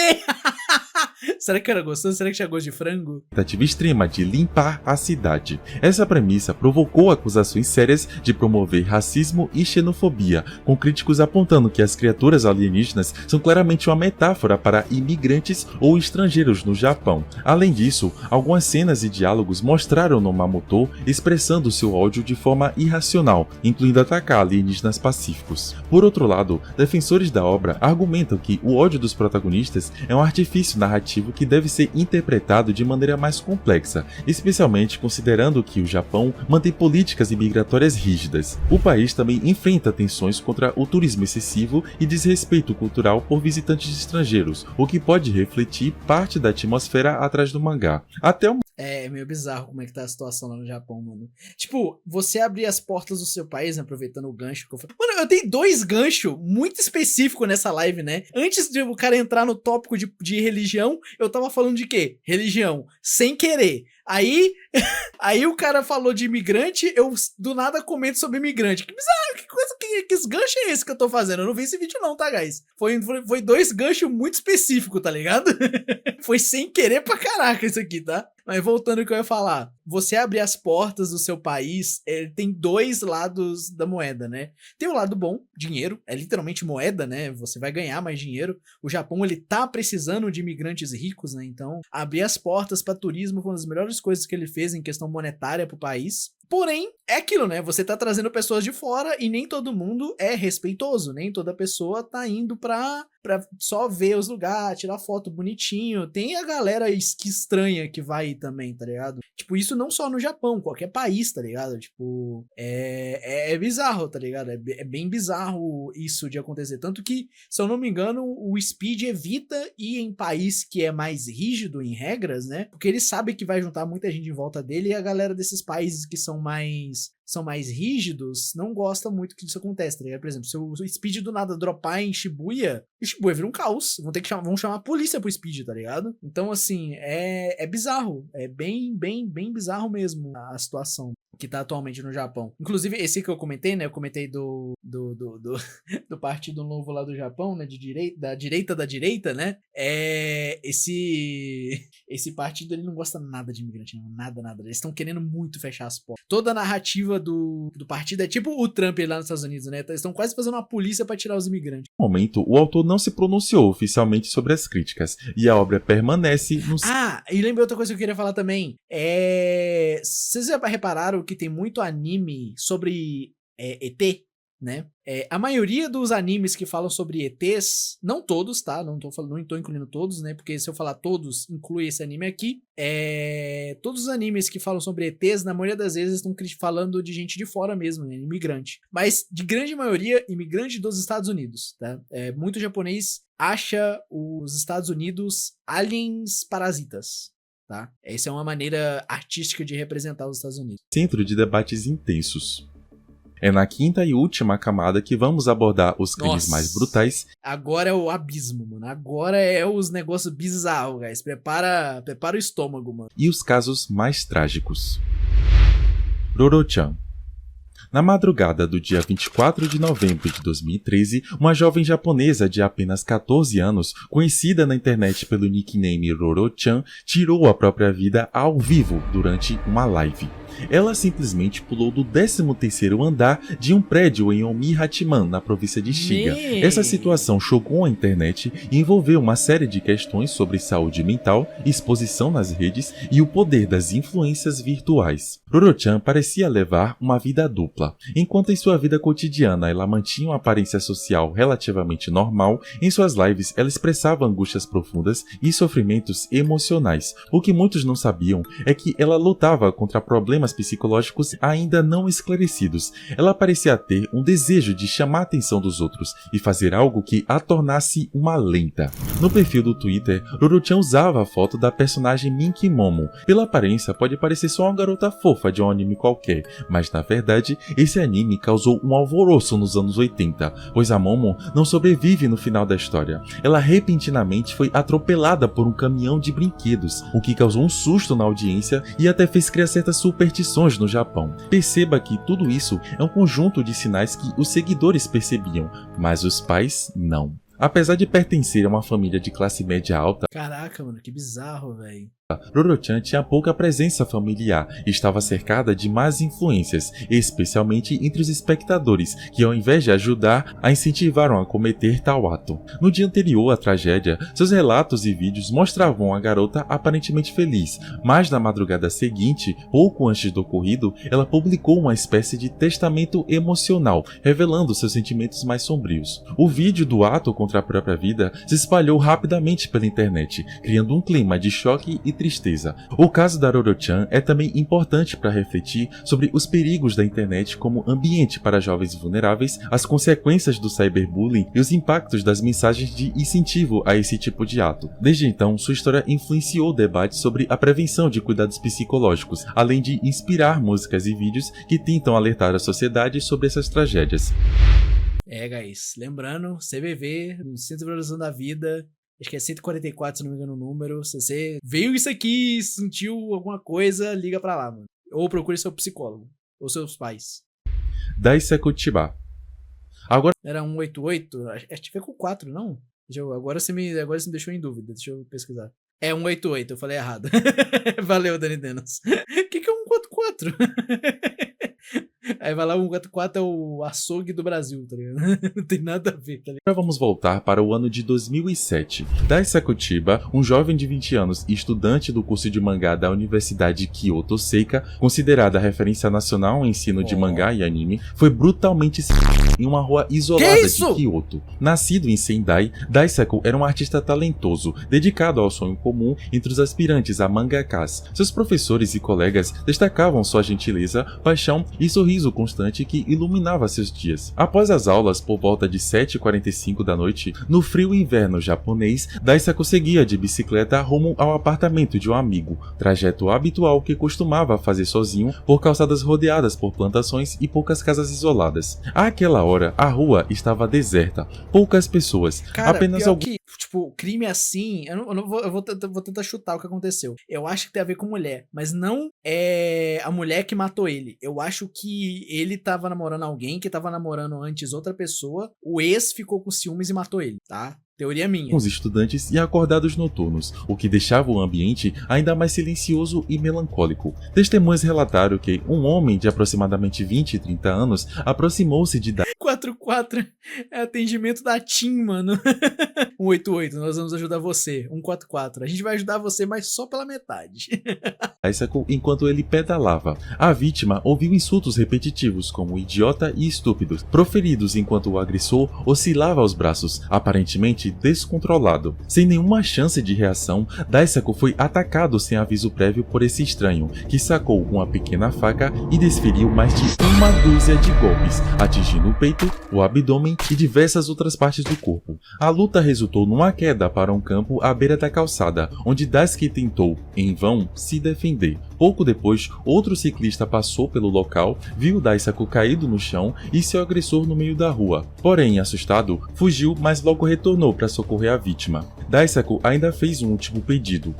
Será que era gostoso? Será que tinha gosto de frango? Tentativa extrema de limpar a cidade. Essa premissa provocou acusações sérias de promover racismo e xenofobia, com críticos apontando que as criaturas alienígenas são claramente uma metáfora para imigrantes ou estrangeiros no Japão. Além disso, algumas cenas e diálogos mostraram Nomamoto expressando seu ódio de forma irracional, incluindo atacar alienígenas pacíficos. Por outro lado, defensores da obra argumentam que o ódio dos protagonistas é um artifício narrativo que deve ser interpretado de maneira mais complexa, especialmente considerando que o Japão mantém políticas imigratórias rígidas. O país também enfrenta tensões contra o turismo excessivo e desrespeito cultural por visitantes estrangeiros, o que pode refletir parte da atmosfera atrás do mangá. Até o É meio bizarro como é que tá a situação lá no Japão, mano. Tipo, você abrir as portas do seu país, né, aproveitando o gancho que eu falei. Mano, eu dei 2 ganchos muito específicos nessa live, né? Antes de o cara entrar no tópico de religião, eu tava falando de quê? Religião. Sem querer. Aí o cara falou de imigrante, eu do nada comento sobre imigrante. Que bizarro, que coisa, que que gancho é esse que eu tô fazendo? Eu não vi esse vídeo não, tá, guys? Foi 2 ganchos muito específicos, tá ligado? Foi sem querer pra caraca isso aqui, tá? Mas voltando ao que eu ia falar, você abrir as portas do seu país, tem 2 lados da moeda, né? Tem o lado bom, dinheiro, é literalmente moeda, né? Você vai ganhar mais dinheiro. O Japão, ele tá precisando de imigrantes ricos, né? Então, abrir as portas para turismo foi uma das melhores coisas que ele fez em questão monetária pro país. Porém, é aquilo, né? Você tá trazendo pessoas de fora e nem todo mundo é respeitoso, nem toda pessoa tá indo pra só ver os lugares, tirar foto bonitinho. Tem a galera estranha que vai aí também, tá ligado? Tipo, isso não só no Japão, qualquer país, tá ligado? Tipo, é bizarro, tá ligado? É bem bizarro isso de acontecer. Tanto que, se eu não me engano, o Speed evita ir em país que é mais rígido em regras, né? Porque ele sabe que vai juntar muita gente em volta dele e a galera desses países que são mais rígidos, não gosta muito que isso aconteça, tá ligado? Por exemplo, se o Speed do nada dropar em Shibuya, o Shibuya vira um caos. Vão chamar a polícia pro Speed, tá ligado? Então, assim, é bizarro. É bem bizarro mesmo a situação que tá atualmente no Japão. Inclusive, esse que eu comentei, né? Eu comentei do Partido Novo lá do Japão, né? Da direita, né? Esse partido, ele não gosta nada de imigrante, não. Nada. Eles estão querendo muito fechar as portas. Toda a narrativa do partido é tipo o Trump lá nos Estados Unidos, né? Eles estão quase fazendo uma polícia pra tirar os imigrantes. No momento, o autor não se pronunciou oficialmente sobre as críticas, e a obra permanece no... E lembrei outra coisa que eu queria falar também. Vocês já repararam que tem muito anime sobre ET, né? A maioria dos animes que falam sobre ETs, não todos, tá? Não tô incluindo todos, né? Porque se eu falar todos, inclui esse anime aqui. Todos os animes que falam sobre ETs, na maioria das vezes, estão falando de gente de fora mesmo, né? Imigrante. Mas, de grande maioria, imigrante dos Estados Unidos, tá? Muito japonês acha os Estados Unidos aliens parasitas. Tá? Essa é uma maneira artística de representar os Estados Unidos. Centro de debates intensos. É na quinta e última camada que vamos abordar os crimes mais brutais. Agora é o abismo, mano. Agora é os negócios bizarros, guys. Prepara o estômago, mano. E os casos mais trágicos. Roro-chan. Na madrugada do dia 24 de novembro de 2013, uma jovem japonesa de apenas 14 anos, conhecida na internet pelo nickname Roro-chan, tirou a própria vida ao vivo durante uma live. Ela simplesmente pulou do 13º andar de um prédio em Omi-Hachiman, na província de Shiga. Essa situação chocou a internet e envolveu uma série de questões sobre saúde mental, exposição nas redes e o poder das influências virtuais. Roro-chan parecia levar uma vida dupla. Enquanto em sua vida cotidiana ela mantinha uma aparência social relativamente normal, em suas lives ela expressava angústias profundas e sofrimentos emocionais. O que muitos não sabiam é que ela lutava contra problemas psicológicos ainda não esclarecidos. Ela parecia ter um desejo de chamar a atenção dos outros e fazer algo que a tornasse uma lenda. No perfil do Twitter, Roro-chan usava a foto da personagem Minky Momo. Pela aparência, pode parecer só uma garota fofa de um anime qualquer, mas na verdade, esse anime causou um alvoroço nos anos 80, pois a Momo não sobrevive no final da história. Ela repentinamente foi atropelada por um caminhão de brinquedos, o que causou um susto na audiência e até fez criar certas superstições no Japão. Perceba que tudo isso é um conjunto de sinais que os seguidores percebiam, mas os pais não. Apesar de pertencer a uma família de classe média alta... Caraca, mano, que bizarro, velho. Roro-chan tinha pouca presença familiar e estava cercada de más influências, especialmente entre os espectadores, que ao invés de ajudar, a incentivaram a cometer tal ato. No dia anterior à tragédia, seus relatos e vídeos mostravam a garota aparentemente feliz, mas na madrugada seguinte, pouco antes do ocorrido, ela publicou uma espécie de testamento emocional, revelando seus sentimentos mais sombrios. O vídeo do ato contra a própria vida se espalhou rapidamente pela internet, criando um clima de choque e tristeza. O caso da Roro-chan é também importante para refletir sobre os perigos da internet como ambiente para jovens vulneráveis, as consequências do cyberbullying e os impactos das mensagens de incentivo a esse tipo de ato. Desde então, sua história influenciou o debate sobre a prevenção de cuidados psicológicos, além de inspirar músicas e vídeos que tentam alertar a sociedade sobre essas tragédias. Guys, lembrando, CVV, no Centro de Valorização da Vida, acho que é 144, se não me engano o número. Se você veio isso aqui, sentiu alguma coisa, liga pra lá, mano. Ou procure seu psicólogo, ou seus pais. Daisaku Chiba. Agora Era 188? Acho que foi com 4, não? Agora você me deixou em dúvida. Deixa eu pesquisar. É 188, eu falei errado. Valeu, Dani Denos. O que é 144? Aí vai lá, 144 é o açougue do Brasil, tá ligado? Não tem nada a ver, tá ligado? vamos voltar para o ano de 2007. Daisaku Chiba, um jovem de 20 anos e estudante do curso de mangá da Universidade Kyoto Seika, considerada a referência nacional em ensino de mangá e anime, foi brutalmente em uma rua isolada de Kyoto. Nascido em Sendai, Daisaku era um artista talentoso, dedicado ao sonho comum entre os aspirantes a mangakas. Seus professores e colegas destacavam sua gentileza, paixão e sorriso constante que iluminava seus dias. Após as aulas, por volta de 7h45 da noite, no frio inverno japonês, Daisaku seguia de bicicleta rumo ao apartamento de um amigo, trajeto habitual que costumava fazer sozinho por calçadas rodeadas por plantações e poucas casas isoladas. Àquela hora, a rua estava deserta, poucas pessoas, Cara, apenas alguns. Tipo, crime assim, eu vou tentar chutar o que aconteceu. Eu acho que tem a ver com mulher, mas não é a mulher que matou ele. Eu acho que ele tava namorando alguém que tava namorando antes outra pessoa, o ex ficou com ciúmes e matou ele, tá? Teoria minha. Os estudantes e acordados noturnos, o que deixava o ambiente ainda mais silencioso e melancólico. Testemunhas relataram que um homem de aproximadamente 20 e 30 anos aproximou-se de 44 é atendimento da TIM, mano. 188, nós vamos ajudar você. 144, a gente vai ajudar você, mas só pela metade. Daisaku enquanto ele pedalava. A vítima ouviu insultos repetitivos como idiota e estúpido, proferidos enquanto o agressor oscilava os braços, aparentemente descontrolado. Sem nenhuma chance de reação, Daisaku foi atacado sem aviso prévio por esse estranho, que sacou uma pequena faca e desferiu mais de uma dúzia de golpes, atingindo o peito, o abdômen e diversas outras partes do corpo. A luta resultou numa queda para um campo à beira da calçada, onde Daisuke tentou, em vão, se defender. Pouco depois, outro ciclista passou pelo local, viu Daisaku caído no chão e seu agressor no meio da rua. Porém, assustado, fugiu, mas logo retornou para socorrer a vítima. Daisaku ainda fez um último pedido,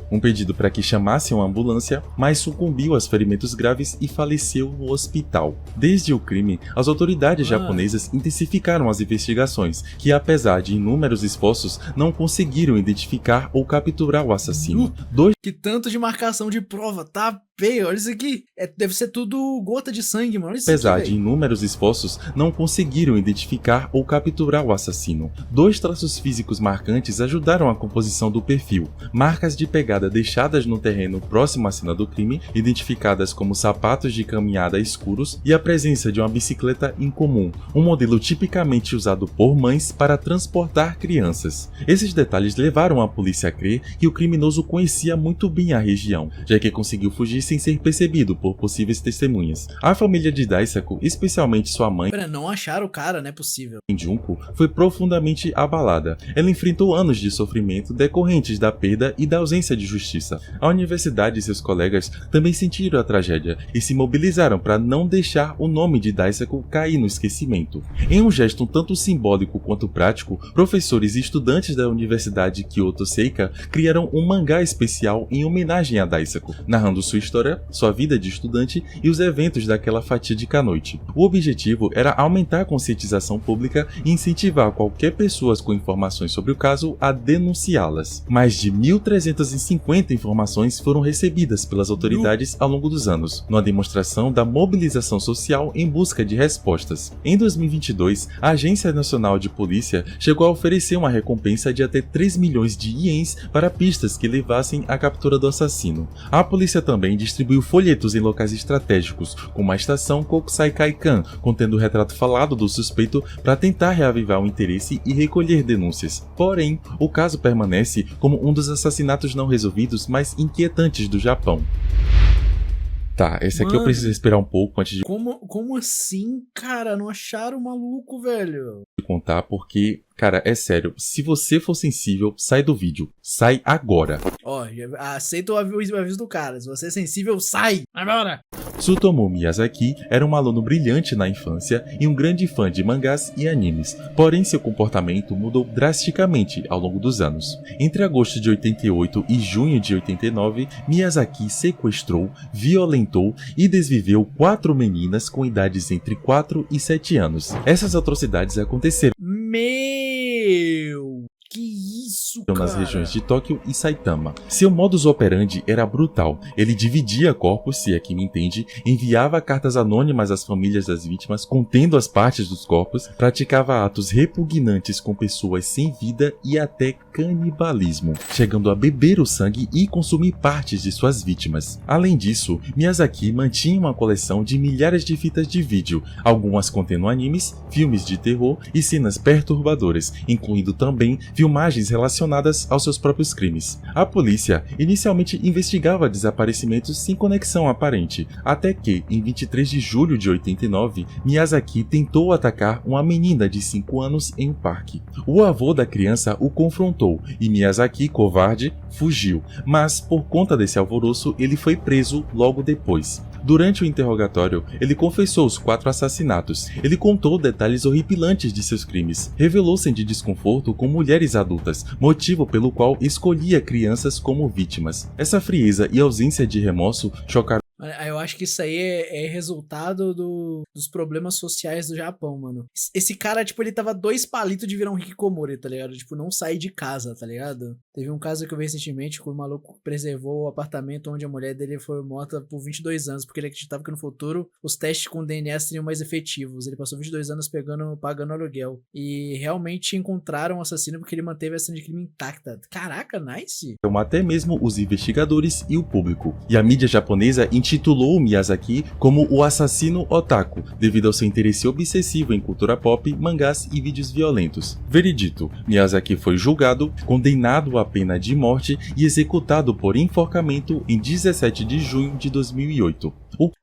para que chamassem uma ambulância, mas sucumbiu aos ferimentos graves e faleceu no hospital. Desde o crime, as autoridades japonesas intensificaram as investigações, que apesar de inúmeros esforços, não conseguiram identificar ou capturar o assassino. Que tanto de marcação de prova, tá feio, olha isso aqui. Deve ser tudo gota de sangue, mano. Apesar de inúmeros esforços, não conseguiram identificar ou capturar o assassino. 2 traços físicos marcantes ajudaram a composição do perfil. Marcas de pegada deixadas no terreno próximo à cena do crime, identificadas como sapatos de caminhada escuros, e a presença de uma bicicleta incomum, um modelo tipicamente usado por mães para transportar crianças. Esses detalhes levaram a polícia a crer que o criminoso conhecia muito bem a região, já que conseguiu fugir sem ser percebido por possíveis testemunhas. A família de Daisaku, especialmente sua mãe, não acharam o cara, não é possível. Junko, foi profundamente abalada. Ela enfrentou anos de sofrimento decorrentes da perda e da ausência de justiça. A universidade e seus colegas também sentiram a tragédia e se mobilizaram para não deixar o nome de Daisaku cair no esquecimento. Em um gesto um tanto simbólico quanto prático, professores e estudantes da Universidade Kyoto Seika criaram um mangá especial em homenagem a Daisaku, narrando sua história, sua vida de estudante e os eventos daquela fatídica noite. O objetivo era aumentar a conscientização pública e incentivar qualquer pessoa com informações sobre o caso a denunciá-las. Mais de 1.350 informações foram recebidas pelas autoridades ao longo dos anos, numa demonstração da mobilização social em busca de respostas. Em 2022, a Agência Nacional de Polícia chegou a oferecer uma recompensa de até 3 milhões de ienes para pistas que levassem à captura do assassino. A polícia também distribuiu folhetos em locais estratégicos, como a estação Kokusai Kaikan, contendo o retrato falado do suspeito para tentar reavivar o interesse e recolher denúncias. Porém, o caso permanece como um dos assassinatos não resolvidos mais inquietantes do Japão. Tá, esse aqui eu preciso esperar um pouco antes de Como assim, cara? Não acharam o maluco, velho? contar, porque, cara, é sério, se você for sensível, sai do vídeo. Sai agora. Ó, aceita o aviso do cara. Se você é sensível, sai! Vai embora! Tsutomu Miyazaki era um aluno brilhante na infância e um grande fã de mangás e animes, porém seu comportamento mudou drasticamente ao longo dos anos. Entre agosto de 88 e junho de 89, Miyazaki sequestrou, violentou e desviveu 4 meninas com idades entre 4 e 7 anos. Essas atrocidades aconteceram Que isso, cara? nas regiões de Tóquio e Saitama. Seu modus operandi era brutal. Ele dividia corpos, se é que me entende, enviava cartas anônimas às famílias das vítimas contendo as partes dos corpos, praticava atos repugnantes com pessoas sem vida e até canibalismo, chegando a beber o sangue e consumir partes de suas vítimas. Além disso, Miyazaki mantinha uma coleção de milhares de fitas de vídeo, algumas contendo animes, filmes de terror e cenas perturbadoras, incluindo também filmagens relacionadas aos seus próprios crimes. A polícia inicialmente investigava desaparecimentos sem conexão aparente, até que, em 23 de julho de 89, Miyazaki tentou atacar uma menina de 5 anos em um parque. O avô da criança o confrontou e Miyazaki, covarde, fugiu, mas por conta desse alvoroço ele foi preso logo depois. Durante o interrogatório, ele confessou os 4 assassinatos. Ele contou detalhes horripilantes de seus crimes. Revelou sentir desconforto com mulheres adultas, motivo pelo qual escolhia crianças como vítimas. Essa frieza e ausência de remorso chocaram. Eu acho que isso aí é resultado dos problemas sociais do Japão, mano. Esse cara, tipo, ele tava 2 palitos de virar um hikikomori, tá ligado? Tipo, não sair de casa, tá ligado? Teve um caso que eu vi recentemente que o maluco preservou o apartamento onde a mulher dele foi morta por 22 anos, porque ele acreditava que no futuro os testes com DNA seriam mais efetivos. Ele passou 22 anos pagando aluguel. E realmente encontraram o assassino porque ele manteve a cena de crime intacta. Caraca, nice! Até mesmo os investigadores e o público. E a mídia japonesa intitulou Miyazaki como o assassino otaku, devido ao seu interesse obsessivo em cultura pop, mangás e vídeos violentos. Veredito: Miyazaki foi julgado, condenado à pena de morte e executado por enforcamento em 17 de junho de 2008.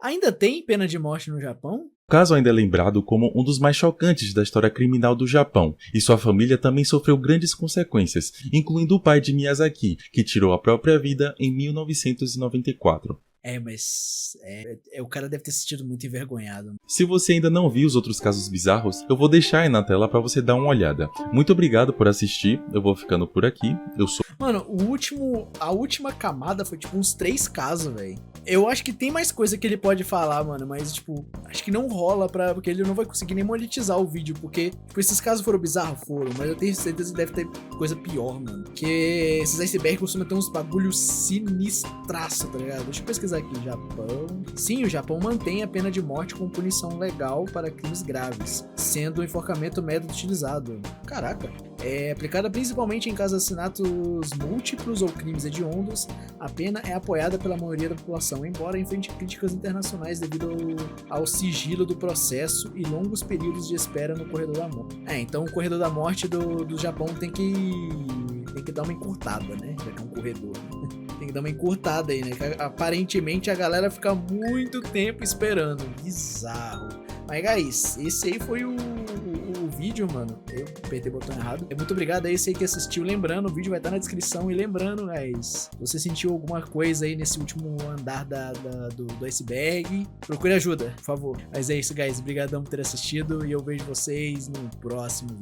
Ainda tem pena de morte no Japão? O caso ainda é lembrado como um dos mais chocantes da história criminal do Japão, e sua família também sofreu grandes consequências, incluindo o pai de Miyazaki, que tirou a própria vida em 1994. Mas o cara deve ter se sentido muito envergonhado. Se você ainda não viu os outros casos bizarros, eu vou deixar aí na tela pra você dar uma olhada. Muito obrigado por assistir, eu vou ficando por aqui, eu sou... Mano, a última camada foi tipo uns 3 casos, velho. Eu acho que tem mais coisa que ele pode falar, mano, mas tipo, acho que não rola porque ele não vai conseguir nem monetizar o vídeo, porque, tipo, esses casos foram bizarros, mas eu tenho certeza que deve ter coisa pior, mano. Porque esses icebergs costumam ter uns bagulhos sinistraço, tá ligado? Deixa eu pesquisar aqui, Japão. Sim, o Japão mantém a pena de morte com punição legal para crimes graves, sendo o enforcamento o método utilizado. Caraca. É aplicada principalmente em casos de assassinatos múltiplos ou crimes hediondos. A pena é apoiada pela maioria da população, embora enfrente críticas internacionais devido ao sigilo do processo e longos períodos de espera no corredor da morte. Então o corredor da morte do Japão tem que dar uma encurtada, né? Já que é um corredor, né? Tem que dar uma encurtada aí, né? Que aparentemente a galera fica muito tempo esperando. Bizarro. Mas, guys, esse aí foi o vídeo, mano. Eu apertei o botão errado. Muito obrigado a esse aí que assistiu. Lembrando, o vídeo vai estar na descrição. E lembrando, guys, se você sentiu alguma coisa aí nesse último andar do iceberg, procure ajuda, por favor. Mas é isso, guys. Obrigadão por ter assistido. E eu vejo vocês no próximo vídeo.